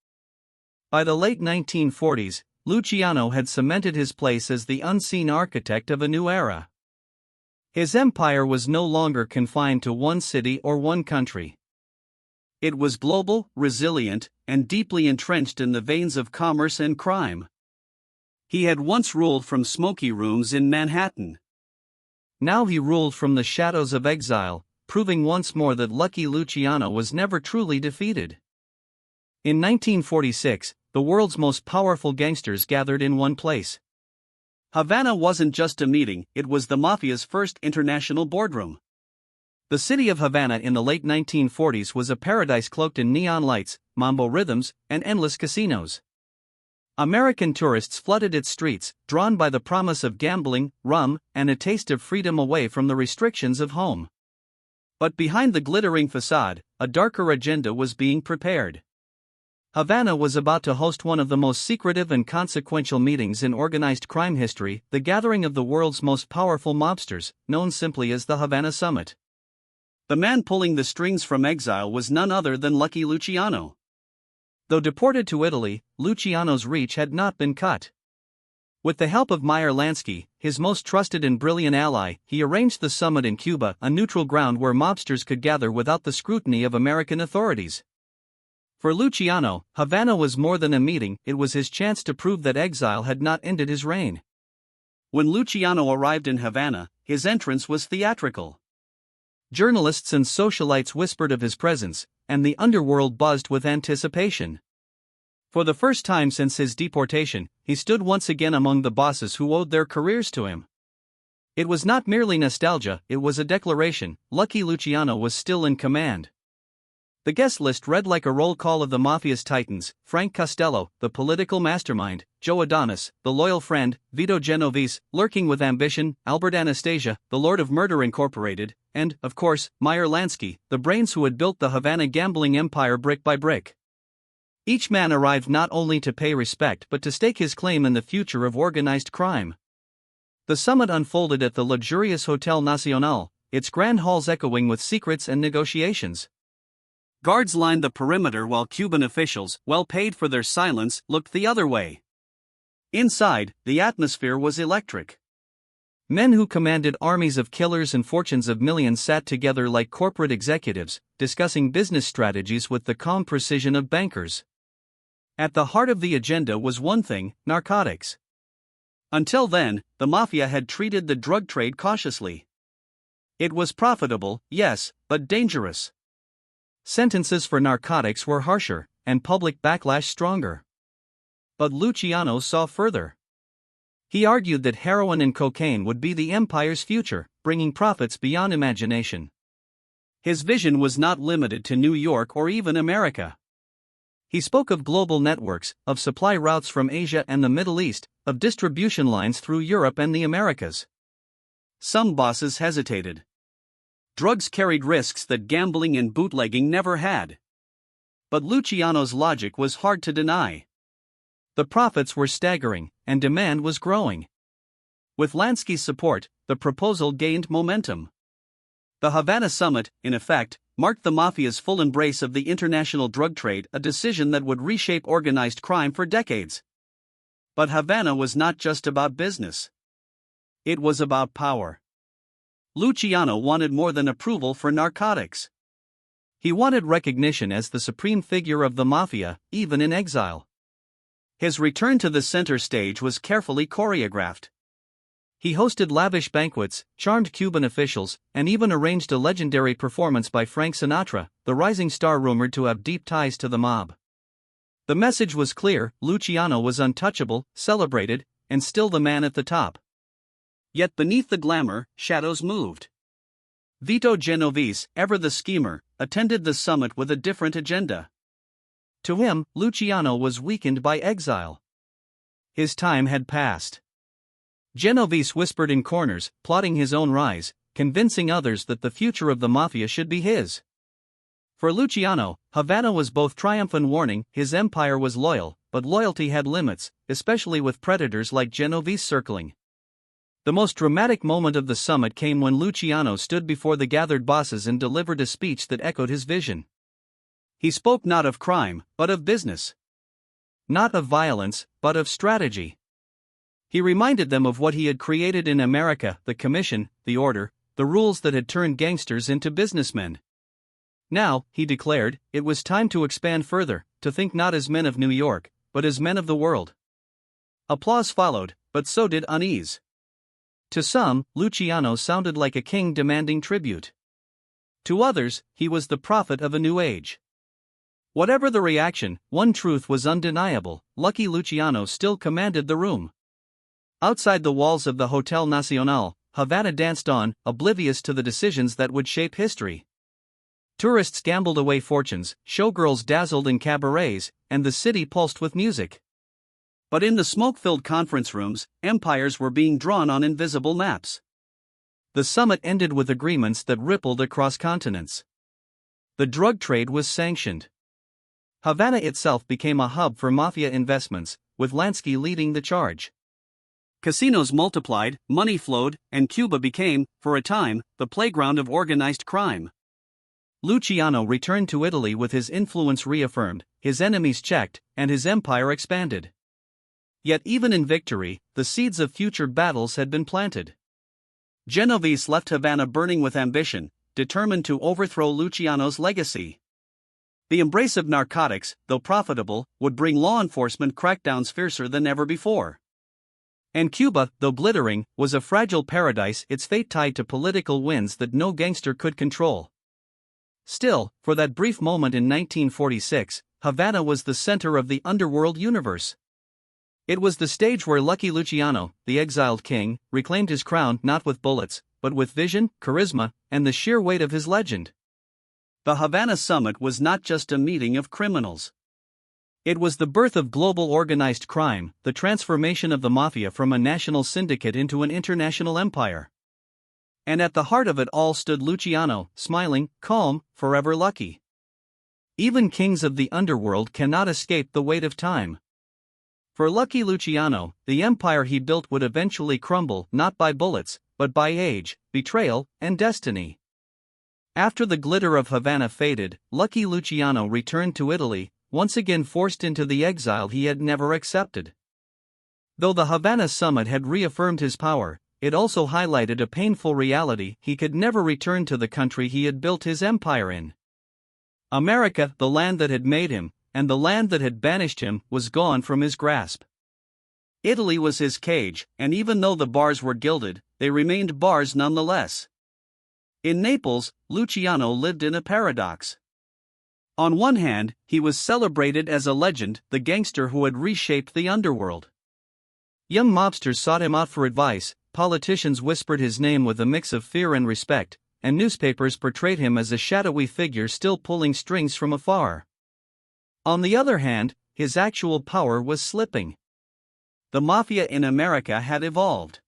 By the late 1940s, Luciano had cemented his place as the unseen architect of a new era. His empire was no longer confined to one city or one country. It was global, resilient, and deeply entrenched in the veins of commerce and crime. He had once ruled from smoky rooms in Manhattan. Now he ruled from the shadows of exile, proving once more that Lucky Luciano was never truly defeated. In 1946, the world's most powerful gangsters gathered in one place. Havana wasn't just a meeting, it was the Mafia's first international boardroom. The city of Havana in the late 1940s was a paradise cloaked in neon lights, mambo rhythms, and endless casinos. American tourists flooded its streets, drawn by the promise of gambling, rum, and a taste of freedom away from the restrictions of home. But behind the glittering facade, a darker agenda was being prepared. Havana was about to host one of the most secretive and consequential meetings in organized crime history, the gathering of the world's most powerful mobsters, known simply as the Havana Summit. The man pulling the strings from exile was none other than Lucky Luciano. Though deported to Italy, Luciano's reach had not been cut. With the help of Meyer Lansky, his most trusted and brilliant ally, he arranged the summit in Cuba, a neutral ground where mobsters could gather without the scrutiny of American authorities. For Luciano, Havana was more than a meeting, it was his chance to prove that exile had not ended his reign. When Luciano arrived in Havana, his entrance was theatrical. Journalists and socialites whispered of his presence, and the underworld buzzed with anticipation. For the first time since his deportation, he stood once again among the bosses who owed their careers to him. It was not merely nostalgia, it was a declaration: Lucky Luciano was still in command. The guest list read like a roll call of the Mafia's titans: Frank Costello, the political mastermind; Joe Adonis, the loyal friend; Vito Genovese, lurking with ambition; Albert Anastasia, the Lord of Murder Incorporated; and, of course, Meyer Lansky, the brains who had built the Havana gambling empire brick by brick. Each man arrived not only to pay respect but to stake his claim in the future of organized crime. The summit unfolded at the luxurious Hotel Nacional, its grand halls echoing with secrets and negotiations. Guards lined the perimeter while Cuban officials, well paid for their silence, looked the other way. Inside, the atmosphere was electric. Men who commanded armies of killers and fortunes of millions sat together like corporate executives, discussing business strategies with the calm precision of bankers. At the heart of the agenda was one thing: narcotics. Until then, the Mafia had treated the drug trade cautiously. It was profitable, yes, but dangerous. Sentences for narcotics were harsher, and public backlash stronger. But Luciano saw further. He argued that heroin and cocaine would be the empire's future, bringing profits beyond imagination. His vision was not limited to New York or even America. He spoke of global networks, of supply routes from Asia and the Middle East, of distribution lines through Europe and the Americas. Some bosses hesitated. Drugs carried risks that gambling and bootlegging never had. But Luciano's logic was hard to deny. The profits were staggering, and demand was growing. With Lansky's support, the proposal gained momentum. The Havana Summit, in effect, marked the Mafia's full embrace of the international drug trade, a decision that would reshape organized crime for decades. But Havana was not just about business. It was about power. Luciano wanted more than approval for narcotics. He wanted recognition as the supreme figure of the Mafia, even in exile. His return to the center stage was carefully choreographed. He hosted lavish banquets, charmed Cuban officials, and even arranged a legendary performance by Frank Sinatra, the rising star rumored to have deep ties to the mob. The message was clear: Luciano was untouchable, celebrated, and still the man at the top. Yet beneath the glamour, shadows moved. Vito Genovese, ever the schemer, attended the summit with a different agenda. To him, Luciano was weakened by exile. His time had passed. Genovese whispered in corners, plotting his own rise, convincing others that the future of the Mafia should be his. For Luciano, Havana was both triumph and warning: his empire was loyal, but loyalty had limits, especially with predators like Genovese circling. The most dramatic moment of the summit came when Luciano stood before the gathered bosses and delivered a speech that echoed his vision. He spoke not of crime, but of business. Not of violence, but of strategy. He reminded them of what he had created in America: the commission, the order, the rules that had turned gangsters into businessmen. Now, he declared, it was time to expand further, to think not as men of New York, but as men of the world. Applause followed, but so did unease. To some, Luciano sounded like a king demanding tribute. To others, he was the prophet of a new age. Whatever the reaction, one truth was undeniable: Lucky Luciano still commanded the room. Outside the walls of the Hotel Nacional, Havana danced on, oblivious to the decisions that would shape history. Tourists gambled away fortunes, showgirls dazzled in cabarets, and the city pulsed with music. But in the smoke-filled conference rooms, empires were being drawn on invisible maps. The summit ended with agreements that rippled across continents. The drug trade was sanctioned. Havana itself became a hub for mafia investments, with Lansky leading the charge. Casinos multiplied, money flowed, and Cuba became, for a time, the playground of organized crime. Luciano returned to Italy with his influence reaffirmed, his enemies checked, and his empire expanded. Yet even in victory, the seeds of future battles had been planted. Genovese left Havana burning with ambition, determined to overthrow Luciano's legacy. The embrace of narcotics, though profitable, would bring law enforcement crackdowns fiercer than ever before. And Cuba, though glittering, was a fragile paradise, its fate tied to political winds that no gangster could control. Still, for that brief moment in 1946, Havana was the center of the underworld universe. It was the stage where Lucky Luciano, the exiled king, reclaimed his crown not with bullets, but with vision, charisma, and the sheer weight of his legend. The Havana summit was not just a meeting of criminals. It was the birth of global organized crime, the transformation of the mafia from a national syndicate into an international empire. And at the heart of it all stood Luciano, smiling, calm, forever lucky. Even kings of the underworld cannot escape the weight of time. For Lucky Luciano, the empire he built would eventually crumble not by bullets, but by age, betrayal, and destiny. After the glitter of Havana faded, Lucky Luciano returned to Italy, once again forced into the exile he had never accepted. Though the Havana summit had reaffirmed his power, it also highlighted a painful reality: he could never return to the country he had built his empire in. America, the land that had made him, and the land that had banished him, was gone from his grasp. Italy was his cage, and even though the bars were gilded, they remained bars nonetheless. In Naples, Luciano lived in a paradox. On one hand, he was celebrated as a legend, the gangster who had reshaped the underworld. Young mobsters sought him out for advice, politicians whispered his name with a mix of fear and respect, and newspapers portrayed him as a shadowy figure still pulling strings from afar. On the other hand, his actual power was slipping. The mafia in America had evolved.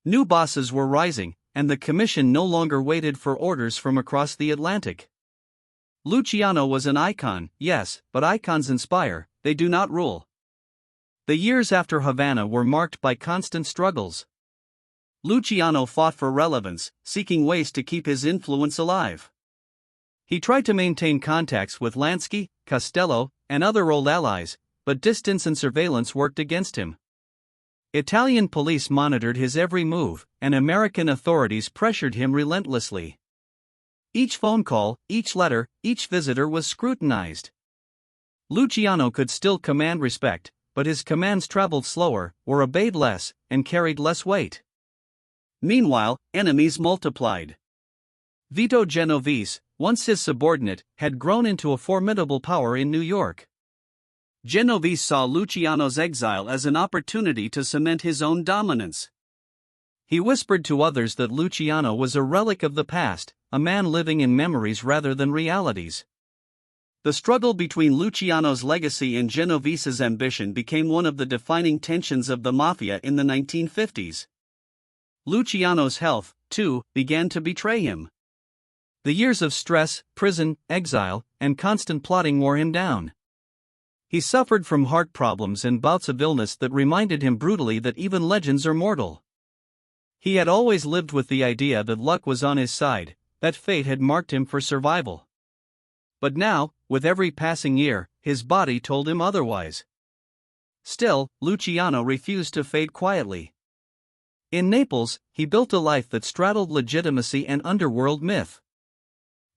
New bosses were rising, and the commission no longer waited for orders from across the Atlantic. Luciano was an icon, yes, but icons inspire, they do not rule. The years after Havana were marked by constant struggles. Luciano fought for relevance, seeking ways to keep his influence alive. He tried to maintain contacts with Lansky, Costello, and other old allies, but distance and surveillance worked against him. Italian police monitored his every move, and American authorities pressured him relentlessly. Each phone call, each letter, each visitor was scrutinized. Luciano could still command respect, but his commands traveled slower, were obeyed less, and carried less weight. Meanwhile, enemies multiplied. Vito Genovese, once his subordinate, had grown into a formidable power in New York. Genovese saw Luciano's exile as an opportunity to cement his own dominance. He whispered to others that Luciano was a relic of the past, a man living in memories rather than realities. The struggle between Luciano's legacy and Genovese's ambition became one of the defining tensions of the mafia in the 1950s. Luciano's health, too, began to betray him. The years of stress, prison, exile, and constant plotting wore him down. He suffered from heart problems and bouts of illness that reminded him brutally that even legends are mortal. He had always lived with the idea that luck was on his side, that fate had marked him for survival. But now, with every passing year, his body told him otherwise. Still, Luciano refused to fade quietly. In Naples, he built a life that straddled legitimacy and underworld myth.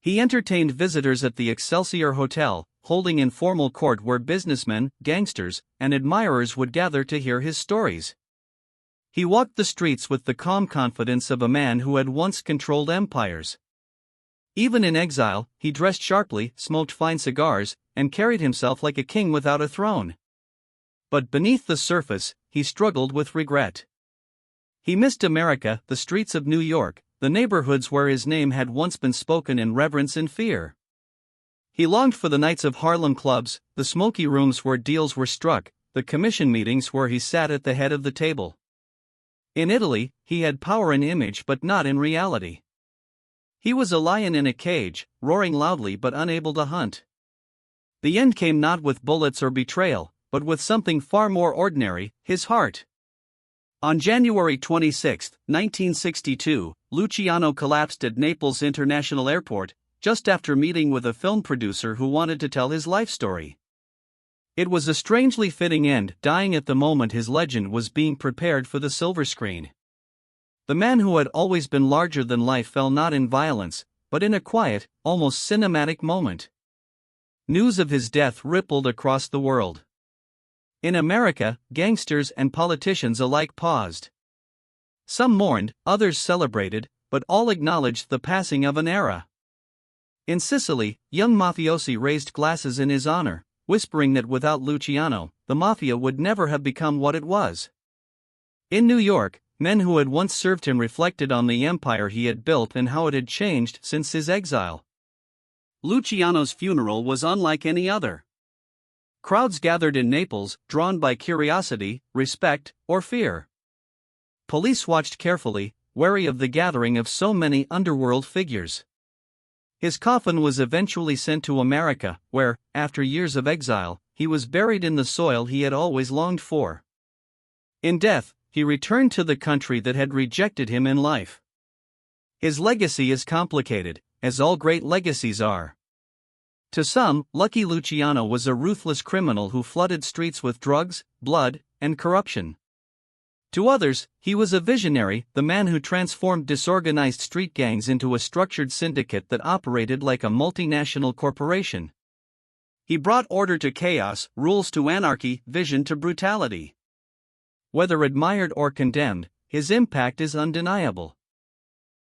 He entertained visitors at the Excelsior Hotel, holding informal court where businessmen, gangsters, and admirers would gather to hear his stories. He walked the streets with the calm confidence of a man who had once controlled empires. Even in exile, he dressed sharply, smoked fine cigars, and carried himself like a king without a throne. But beneath the surface, he struggled with regret. He missed America, the streets of New York, the neighborhoods where his name had once been spoken in reverence and fear. He longed for the nights of Harlem clubs, the smoky rooms where deals were struck, the commission meetings where he sat at the head of the table. In Italy, he had power in image but not in reality. He was a lion in a cage, roaring loudly but unable to hunt. The end came not with bullets or betrayal, but with something far more ordinary, his heart. On January 26, 1962, Luciano collapsed at Naples International Airport, just after meeting with a film producer who wanted to tell his life story. It was a strangely fitting end, dying at the moment his legend was being prepared for the silver screen. The man who had always been larger than life fell not in violence, but in a quiet, almost cinematic moment. News of his death rippled across the world. In America, gangsters and politicians alike paused. Some mourned, others celebrated, but all acknowledged the passing of an era. In Sicily, young mafiosi raised glasses in his honor, whispering that without Luciano, the mafia would never have become what it was. In New York, men who had once served him reflected on the empire he had built and how it had changed since his exile. Luciano's funeral was unlike any other. Crowds gathered in Naples, drawn by curiosity, respect, or fear. Police watched carefully, wary of the gathering of so many underworld figures. His coffin was eventually sent to America, where, after years of exile, he was buried in the soil he had always longed for. In death, he returned to the country that had rejected him in life. His legacy is complicated, as all great legacies are. To some, Lucky Luciano was a ruthless criminal who flooded streets with drugs, blood, and corruption. To others, he was a visionary, the man who transformed disorganized street gangs into a structured syndicate that operated like a multinational corporation. He brought order to chaos, rules to anarchy, vision to brutality. Whether admired or condemned, his impact is undeniable.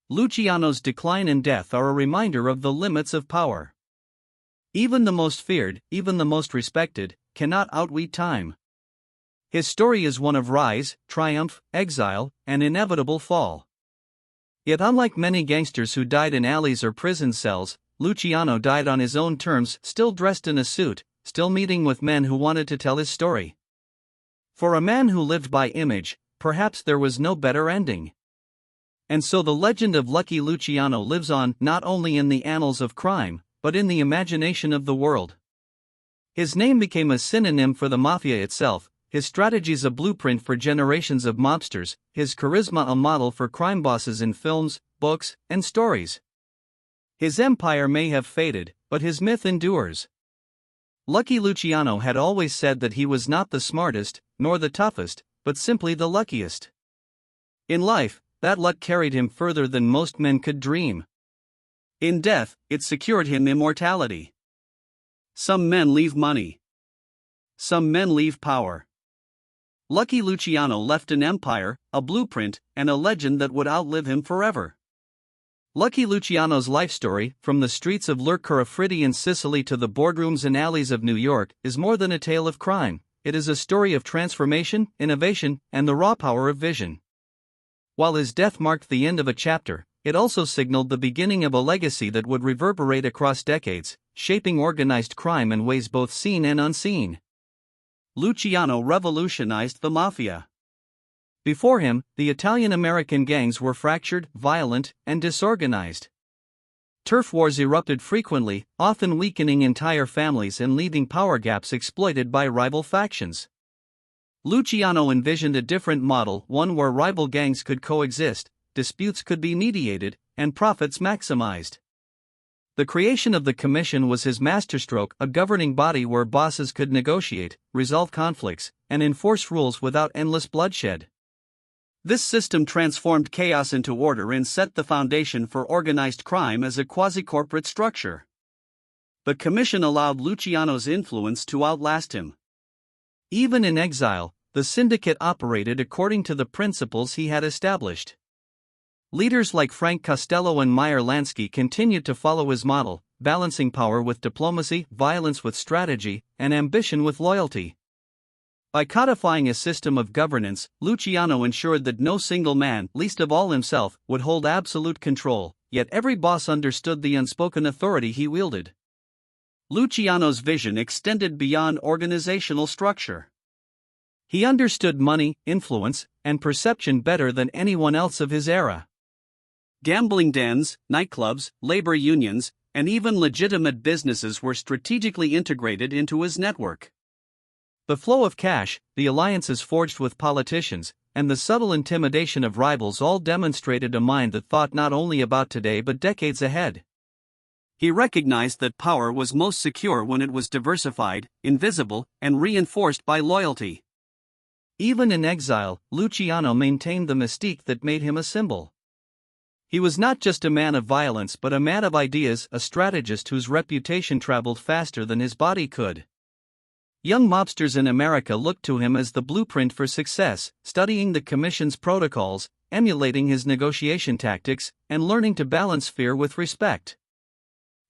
Luciano's decline and death are a reminder of the limits of power. Even the most feared, even the most respected, cannot outweigh time. His story is one of rise, triumph, exile, and inevitable fall. Yet unlike many gangsters who died in alleys or prison cells, Luciano died on his own terms, still dressed in a suit, still meeting with men who wanted to tell his story. For a man who lived by image, perhaps there was no better ending. And so the legend of Lucky Luciano lives on, not only in the annals of crime, but in the imagination of the world. His name became a synonym for the mafia itself, his strategies a blueprint for generations of mobsters, his charisma a model for crime bosses in films, books, and stories. His empire may have faded, but his myth endures. Lucky Luciano had always said that he was not the smartest, nor the toughest, but simply the luckiest. In life, that luck carried him further than most men could dream. In death, it secured him immortality. Some men leave money. Some men leave power. Lucky Luciano left an empire, a blueprint, and a legend that would outlive him forever. Lucky Luciano's life story, from the streets of Lecurafritti in Sicily to the boardrooms and alleys of New York, is more than a tale of crime. It is a story of transformation, innovation, and the raw power of vision. While his death marked the end of a chapter, it also signaled the beginning of a legacy that would reverberate across decades, shaping organized crime in ways both seen and unseen. Luciano revolutionized the mafia. Before him, the Italian-American gangs were fractured, violent, and disorganized. Turf wars erupted frequently, often weakening entire families and leaving power gaps exploited by rival factions. Luciano envisioned a different model, one where rival gangs could coexist, disputes could be mediated, and profits maximized. The creation of the Commission was his masterstroke, a governing body where bosses could negotiate, resolve conflicts, and enforce rules without endless bloodshed. This system transformed chaos into order and set the foundation for organized crime as a quasi-corporate structure. The Commission allowed Luciano's influence to outlast him. Even in exile, the syndicate operated according to the principles he had established. Leaders like Frank Costello and Meyer Lansky continued to follow his model, balancing power with diplomacy, violence with strategy, and ambition with loyalty. By codifying a system of governance, Luciano ensured that no single man, least of all himself, would hold absolute control, yet every boss understood the unspoken authority he wielded. Luciano's vision extended beyond organizational structure. He understood money, influence, and perception better than anyone else of his era. Gambling dens, nightclubs, labor unions, and even legitimate businesses were strategically integrated into his network. The flow of cash, the alliances forged with politicians, and the subtle intimidation of rivals all demonstrated a mind that thought not only about today but decades ahead. He recognized that power was most secure when it was diversified, invisible, and reinforced by loyalty. Even in exile, Luciano maintained the mystique that made him a symbol. He was not just a man of violence but a man of ideas, a strategist whose reputation traveled faster than his body could. Young mobsters in America looked to him as the blueprint for success, studying the Commission's protocols, emulating his negotiation tactics, and learning to balance fear with respect.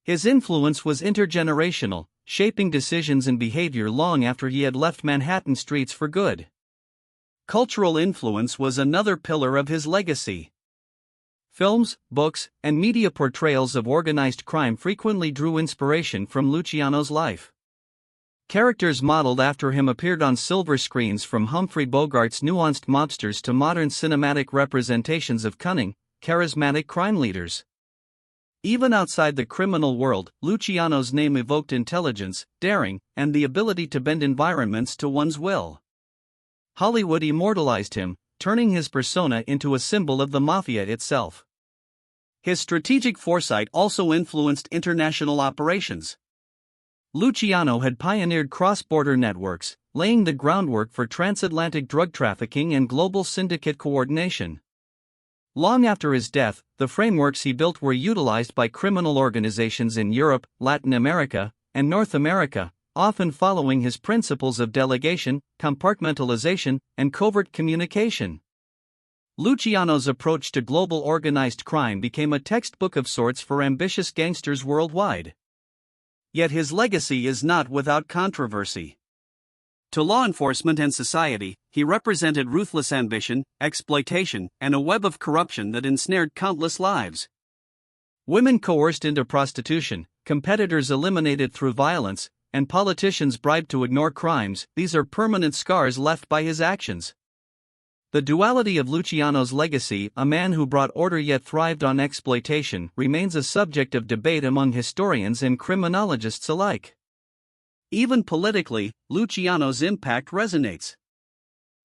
His influence was intergenerational, shaping decisions and behavior long after he had left Manhattan streets for good. Cultural influence was another pillar of his legacy. Films, books, and media portrayals of organized crime frequently drew inspiration from Luciano's life. Characters modeled after him appeared on silver screens, from Humphrey Bogart's nuanced mobsters to modern cinematic representations of cunning, charismatic crime leaders. Even outside the criminal world, Luciano's name evoked intelligence, daring, and the ability to bend environments to one's will. Hollywood immortalized him, turning his persona into a symbol of the mafia itself. His strategic foresight also influenced international operations. Luciano had pioneered cross-border networks, laying the groundwork for transatlantic drug trafficking and global syndicate coordination. Long after his death, the frameworks he built were utilized by criminal organizations in Europe, Latin America, and North America, often following his principles of delegation, compartmentalization, and covert communication. Luciano's approach to global organized crime became a textbook of sorts for ambitious gangsters worldwide. Yet his legacy is not without controversy. To law enforcement and society, he represented ruthless ambition, exploitation, and a web of corruption that ensnared countless lives. Women coerced into prostitution, competitors eliminated through violence, and politicians bribed to ignore crimes. These are permanent scars left by his actions. The duality of Luciano's legacy, a man who brought order yet thrived on exploitation, remains a subject of debate among historians and criminologists alike. Even politically, Luciano's impact resonates.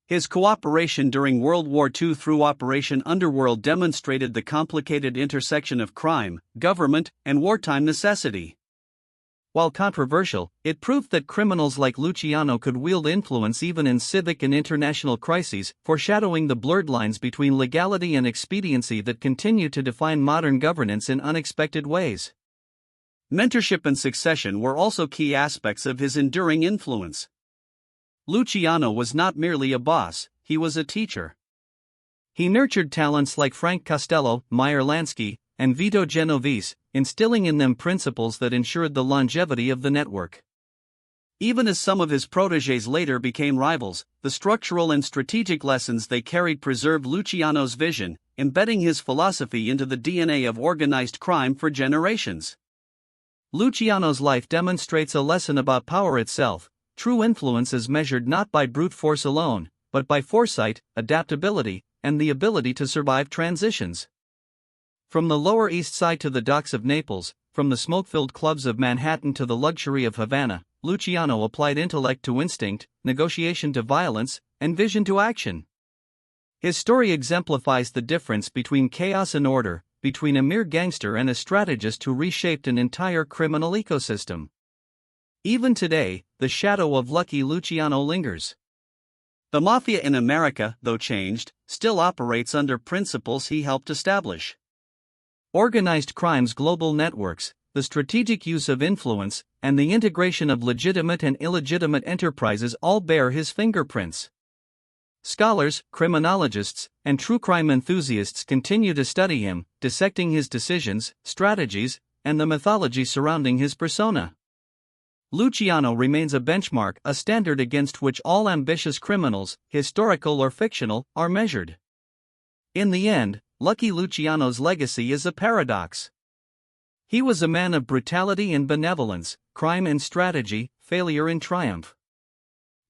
His cooperation during World War II through Operation Underworld demonstrated the complicated intersection of crime, government, and wartime necessity. While controversial, it proved that criminals like Luciano could wield influence even in civic and international crises, foreshadowing the blurred lines between legality and expediency that continue to define modern governance in unexpected ways. Mentorship and succession were also key aspects of his enduring influence. Luciano was not merely a boss, he was a teacher. He nurtured talents like Frank Costello, Meyer Lansky, and Vito Genovese, instilling in them principles that ensured the longevity of the network. Even as some of his protégés later became rivals, the structural and strategic lessons they carried preserved Luciano's vision, embedding his philosophy into the DNA of organized crime for generations. Luciano's life demonstrates a lesson about power itself. True influence is measured not by brute force alone, but by foresight, adaptability, and the ability to survive transitions. From the Lower East Side to the docks of Naples, from the smoke-filled clubs of Manhattan to the luxury of Havana, Luciano applied intellect to instinct, negotiation to violence, and vision to action. His story exemplifies the difference between chaos and order, between a mere gangster and a strategist who reshaped an entire criminal ecosystem. Even today, the shadow of Lucky Luciano lingers. The Mafia in America, though changed, still operates under principles he helped establish. Organized crime's global networks, the strategic use of influence, and the integration of legitimate and illegitimate enterprises all bear his fingerprints. Scholars, criminologists, and true crime enthusiasts continue to study him, dissecting his decisions, strategies, and the mythology surrounding his persona. Luciano remains a benchmark, a standard against which all ambitious criminals, historical or fictional, are measured. In the end, Lucky Luciano's legacy is a paradox. He was a man of brutality and benevolence, crime and strategy, failure and triumph.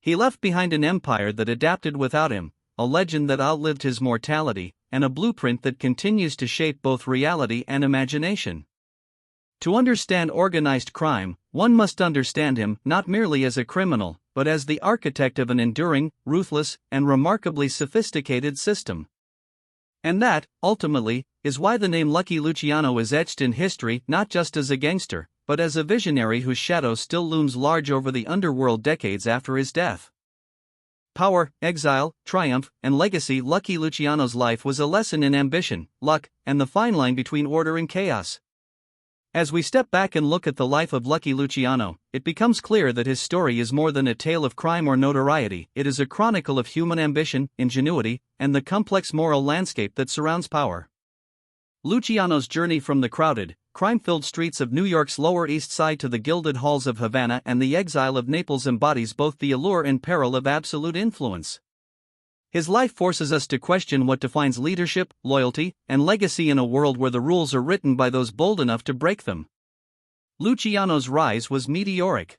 He left behind an empire that adapted without him, a legend that outlived his mortality, and a blueprint that continues to shape both reality and imagination. To understand organized crime, one must understand him not merely as a criminal, but as the architect of an enduring, ruthless, and remarkably sophisticated system. And that, ultimately, is why the name Lucky Luciano is etched in history not just as a gangster, but as a visionary whose shadow still looms large over the underworld decades after his death. Power, exile, triumph, and legacy. Lucky Luciano's life was a lesson in ambition, luck, and the fine line between order and chaos. As we step back and look at the life of Lucky Luciano, it becomes clear that his story is more than a tale of crime or notoriety. It is a chronicle of human ambition, ingenuity, and the complex moral landscape that surrounds power. Luciano's journey from the crowded, crime-filled streets of New York's Lower East Side to the gilded halls of Havana and the exile of Naples embodies both the allure and peril of absolute influence. His life forces us to question what defines leadership, loyalty, and legacy in a world where the rules are written by those bold enough to break them. Luciano's rise was meteoric.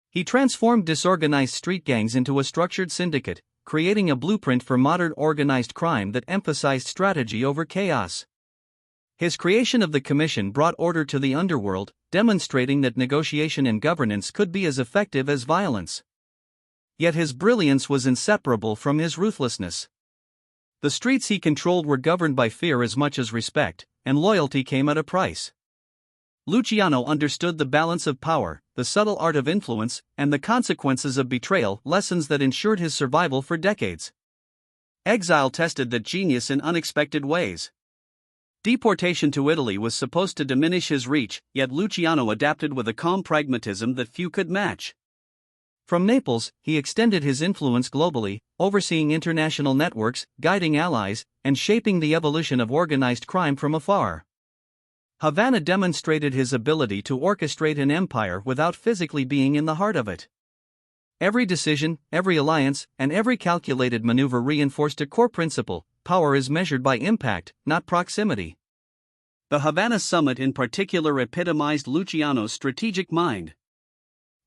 He transformed disorganized street gangs into a structured syndicate, creating a blueprint for modern organized crime that emphasized strategy over chaos. His creation of the Commission brought order to the underworld, demonstrating that negotiation and governance could be as effective as violence. Yet his brilliance was inseparable from his ruthlessness. The streets he controlled were governed by fear as much as respect, and loyalty came at a price. Luciano understood the balance of power, the subtle art of influence, and the consequences of betrayal, lessons that ensured his survival for decades. Exile tested that genius in unexpected ways. Deportation to Italy was supposed to diminish his reach, yet Luciano adapted with a calm pragmatism that few could match. From Naples, he extended his influence globally, overseeing international networks, guiding allies, and shaping the evolution of organized crime from afar. Havana demonstrated his ability to orchestrate an empire without physically being in the heart of it. Every decision, every alliance, and every calculated maneuver reinforced a core principle: power is measured by impact, not proximity. The Havana summit in particular epitomized Luciano's strategic mind.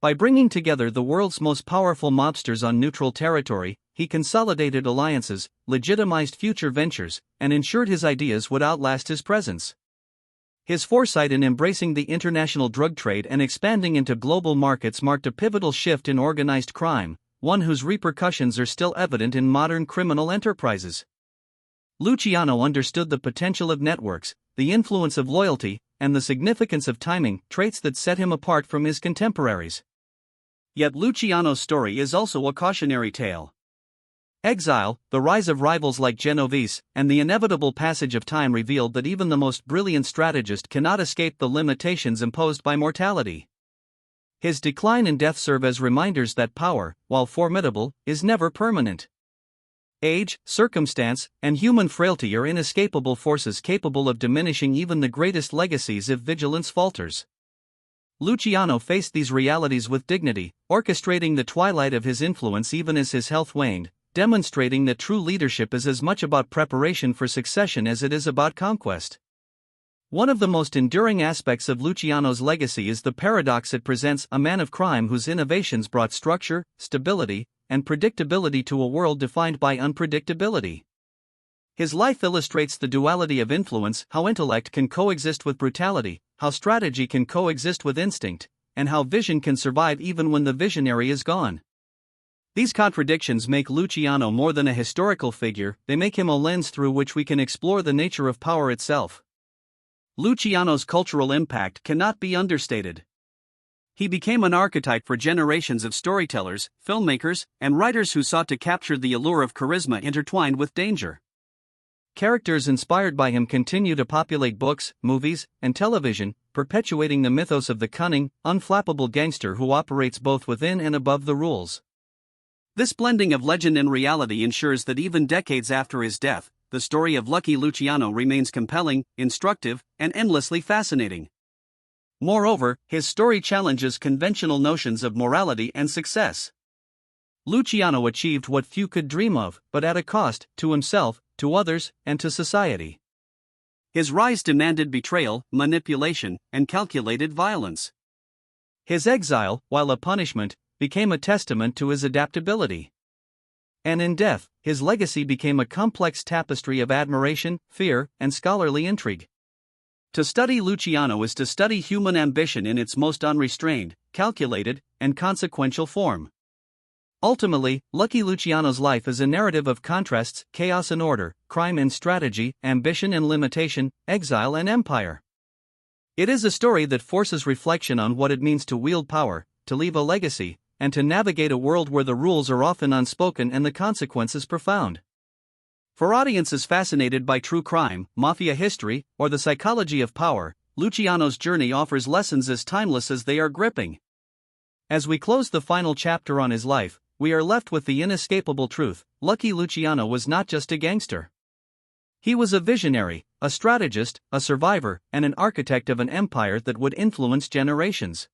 By bringing together the world's most powerful mobsters on neutral territory, he consolidated alliances, legitimized future ventures, and ensured his ideas would outlast his presence. His foresight in embracing the international drug trade and expanding into global markets marked a pivotal shift in organized crime, one whose repercussions are still evident in modern criminal enterprises. Luciano understood the potential of networks, the influence of loyalty, and the significance of timing, traits that set him apart from his contemporaries. Yet Luciano's story is also a cautionary tale. Exile, the rise of rivals like Genovese, and the inevitable passage of time revealed that even the most brilliant strategist cannot escape the limitations imposed by mortality. His decline and death serve as reminders that power, while formidable, is never permanent. Age, circumstance, and human frailty are inescapable forces capable of diminishing even the greatest legacies if vigilance falters. Luciano faced these realities with dignity, orchestrating the twilight of his influence even as his health waned, demonstrating that true leadership is as much about preparation for succession as it is about conquest. One of the most enduring aspects of Luciano's legacy is the paradox it presents: a man of crime whose innovations brought structure, stability, and predictability to a world defined by unpredictability. His life illustrates the duality of influence, how intellect can coexist with brutality, how strategy can coexist with instinct, and how vision can survive even when the visionary is gone. These contradictions make Luciano more than a historical figure, they make him a lens through which we can explore the nature of power itself. Luciano's cultural impact cannot be understated. He became an archetype for generations of storytellers, filmmakers, and writers who sought to capture the allure of charisma intertwined with danger. Characters inspired by him continue to populate books, movies, and television, perpetuating the mythos of the cunning, unflappable gangster who operates both within and above the rules. This blending of legend and reality ensures that even decades after his death, the story of Lucky Luciano remains compelling, instructive, and endlessly fascinating. Moreover, his story challenges conventional notions of morality and success. Luciano achieved what few could dream of, but at a cost, to himself, to others, and to society. His rise demanded betrayal, manipulation, and calculated violence. His exile, while a punishment, became a testament to his adaptability. And in death, his legacy became a complex tapestry of admiration, fear, and scholarly intrigue. To study Luciano is to study human ambition in its most unrestrained, calculated, and consequential form. Ultimately, Lucky Luciano's life is a narrative of contrasts, chaos and order, crime and strategy, ambition and limitation, exile and empire. It is a story that forces reflection on what it means to wield power, to leave a legacy, and to navigate a world where the rules are often unspoken and the consequences profound. For audiences fascinated by true crime, mafia history, or the psychology of power, Luciano's journey offers lessons as timeless as they are gripping. As we close the final chapter on his life, we are left with the inescapable truth: Lucky Luciano was not just a gangster. He was a visionary, a strategist, a survivor, and an architect of an empire that would influence generations.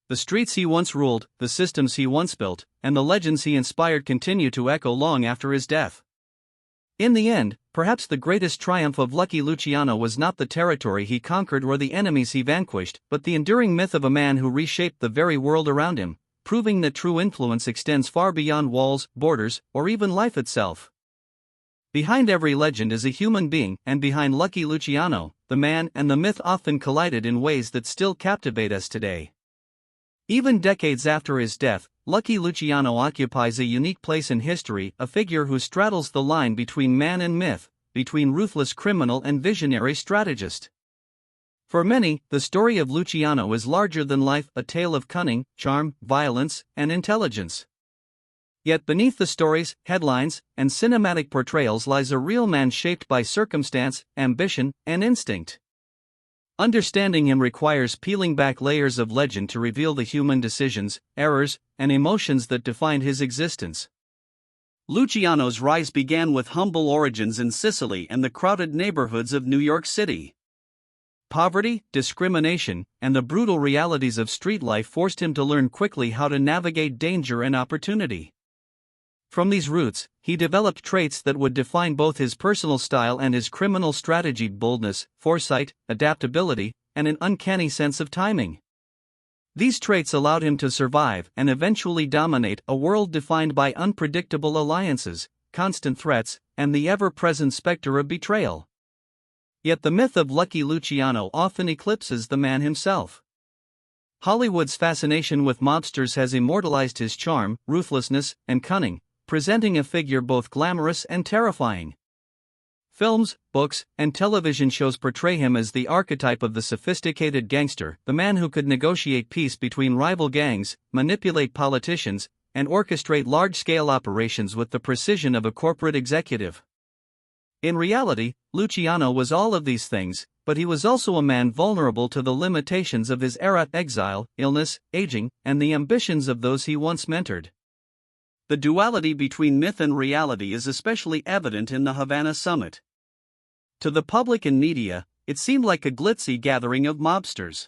The streets he once ruled, the systems he once built, and the legends he inspired continue to echo long after his death. In the end, perhaps the greatest triumph of Lucky Luciano was not the territory he conquered or the enemies he vanquished, but the enduring myth of a man who reshaped the very world around him, proving that true influence extends far beyond walls, borders, or even life itself. Behind every legend is a human being, and behind Lucky Luciano, the man and the myth often collided in ways that still captivate us today. Even decades after his death, Lucky Luciano occupies a unique place in history, a figure who straddles the line between man and myth, between ruthless criminal and visionary strategist. For many, the story of Luciano is larger than life, a tale of cunning, charm, violence, and intelligence. Yet beneath the stories, headlines, and cinematic portrayals lies a real man shaped by circumstance, ambition, and instinct. Understanding him requires peeling back layers of legend to reveal the human decisions, errors, and emotions that defined his existence. Luciano's rise began with humble origins in Sicily and the crowded neighborhoods of New York City. Poverty, discrimination, and the brutal realities of street life forced him to learn quickly how to navigate danger and opportunity. From these roots, he developed traits that would define both his personal style and his criminal strategy: boldness, foresight, adaptability, and an uncanny sense of timing. These traits allowed him to survive and eventually dominate a world defined by unpredictable alliances, constant threats, and the ever-present specter of betrayal. Yet the myth of Lucky Luciano often eclipses the man himself. Hollywood's fascination with mobsters has immortalized his charm, ruthlessness, and cunning, presenting a figure both glamorous and terrifying. Films, books, and television shows portray him as the archetype of the sophisticated gangster, the man who could negotiate peace between rival gangs, manipulate politicians, and orchestrate large-scale operations with the precision of a corporate executive. In reality, Luciano was all of these things, but he was also a man vulnerable to the limitations of his era: exile, illness, aging, and the ambitions of those he once mentored. The duality between myth and reality is especially evident in the Havana summit. To the public and media, it seemed like a glitzy gathering of mobsters.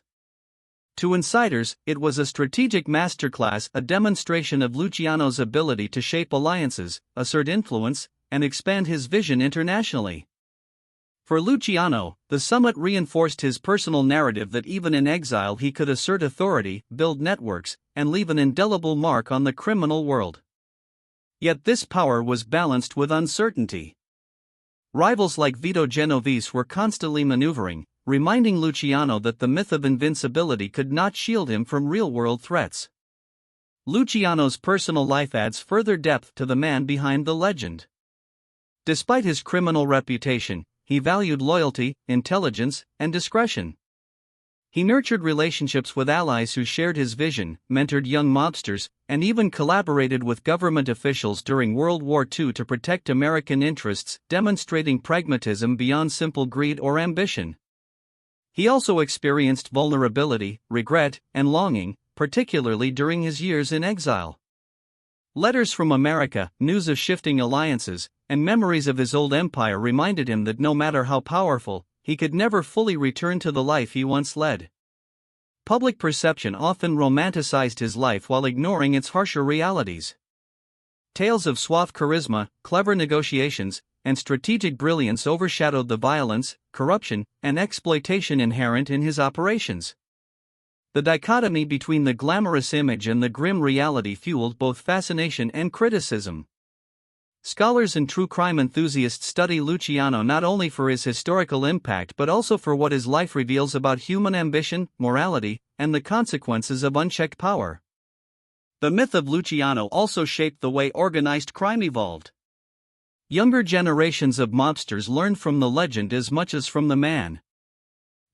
To insiders, it was a strategic masterclass, a demonstration of Luciano's ability to shape alliances, assert influence, and expand his vision internationally. For Luciano, the summit reinforced his personal narrative that even in exile he could assert authority, build networks, and leave an indelible mark on the criminal world. Yet this power was balanced with uncertainty. Rivals like Vito Genovese were constantly maneuvering, reminding Luciano that the myth of invincibility could not shield him from real-world threats. Luciano's personal life adds further depth to the man behind the legend. Despite his criminal reputation, he valued loyalty, intelligence, and discretion. He nurtured relationships with allies who shared his vision, mentored young mobsters, and even collaborated with government officials during World War II to protect American interests, demonstrating pragmatism beyond simple greed or ambition. He also experienced vulnerability, regret, and longing, particularly during his years in exile. Letters from America, news of shifting alliances, and memories of his old empire reminded him that no matter how powerful, he could never fully return to the life he once led. Public perception often romanticized his life while ignoring its harsher realities. Tales of suave charisma, clever negotiations, and strategic brilliance overshadowed the violence, corruption, and exploitation inherent in his operations. The dichotomy between the glamorous image and the grim reality fueled both fascination and criticism. Scholars and true crime enthusiasts study Luciano not only for his historical impact but also for what his life reveals about human ambition, morality, and the consequences of unchecked power. The myth of Luciano also shaped the way organized crime evolved. Younger generations of mobsters learned from the legend as much as from the man.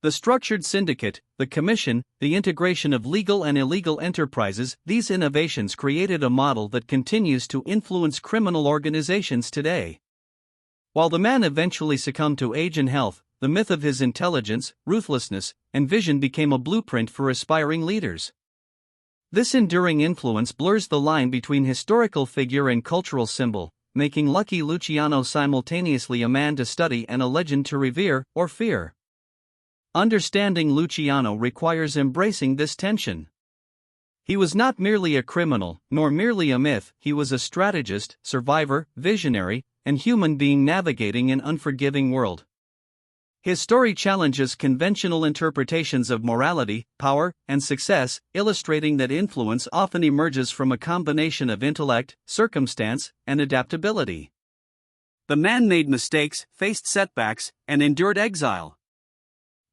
The structured syndicate, the commission, the integration of legal and illegal enterprises, these innovations created a model that continues to influence criminal organizations today. While the man eventually succumbed to age and health, the myth of his intelligence, ruthlessness, and vision became a blueprint for aspiring leaders. This enduring influence blurs the line between historical figure and cultural symbol, making Lucky Luciano simultaneously a man to study and a legend to revere or fear. Understanding Luciano requires embracing this tension. He was not merely a criminal, nor merely a myth, he was a strategist, survivor, visionary, and human being navigating an unforgiving world. His story challenges conventional interpretations of morality, power, and success, illustrating that influence often emerges from a combination of intellect, circumstance, and adaptability. The man made mistakes, faced setbacks, and endured exile.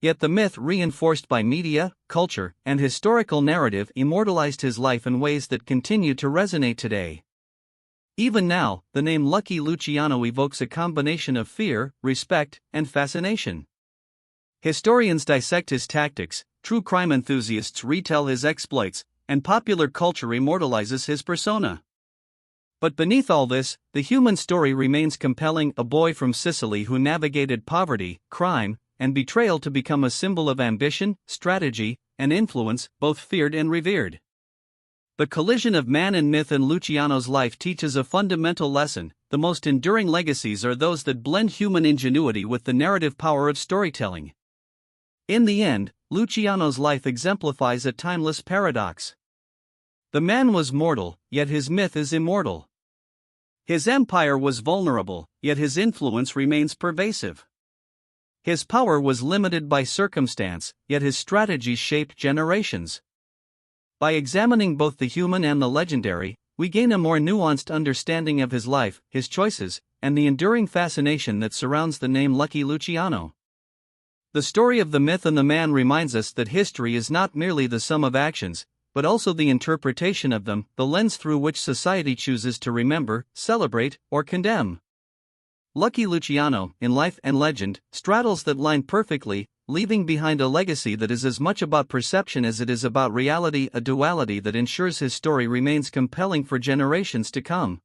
Yet the myth, reinforced by media, culture, and historical narrative, immortalized his life in ways that continue to resonate today. Even now, the name Lucky Luciano evokes a combination of fear, respect, and fascination. Historians dissect his tactics, true crime enthusiasts retell his exploits, and popular culture immortalizes his persona. But beneath all this, the human story remains compelling, a boy from Sicily who navigated poverty, crime, and betrayal to become a symbol of ambition, strategy, and influence, both feared and revered. The collision of man and myth in Luciano's life teaches a fundamental lesson: the most enduring legacies are those that blend human ingenuity with the narrative power of storytelling. In the end, Luciano's life exemplifies a timeless paradox. The man was mortal, yet his myth is immortal. His empire was vulnerable, yet his influence remains pervasive. His power was limited by circumstance, yet his strategies shaped generations. By examining both the human and the legendary, we gain a more nuanced understanding of his life, his choices, and the enduring fascination that surrounds the name Lucky Luciano. The story of the myth and the man reminds us that history is not merely the sum of actions, but also the interpretation of them, the lens through which society chooses to remember, celebrate, or condemn. Lucky Luciano, in life and legend, straddles that line perfectly, leaving behind a legacy that is as much about perception as it is about reality, a duality that ensures his story remains compelling for generations to come.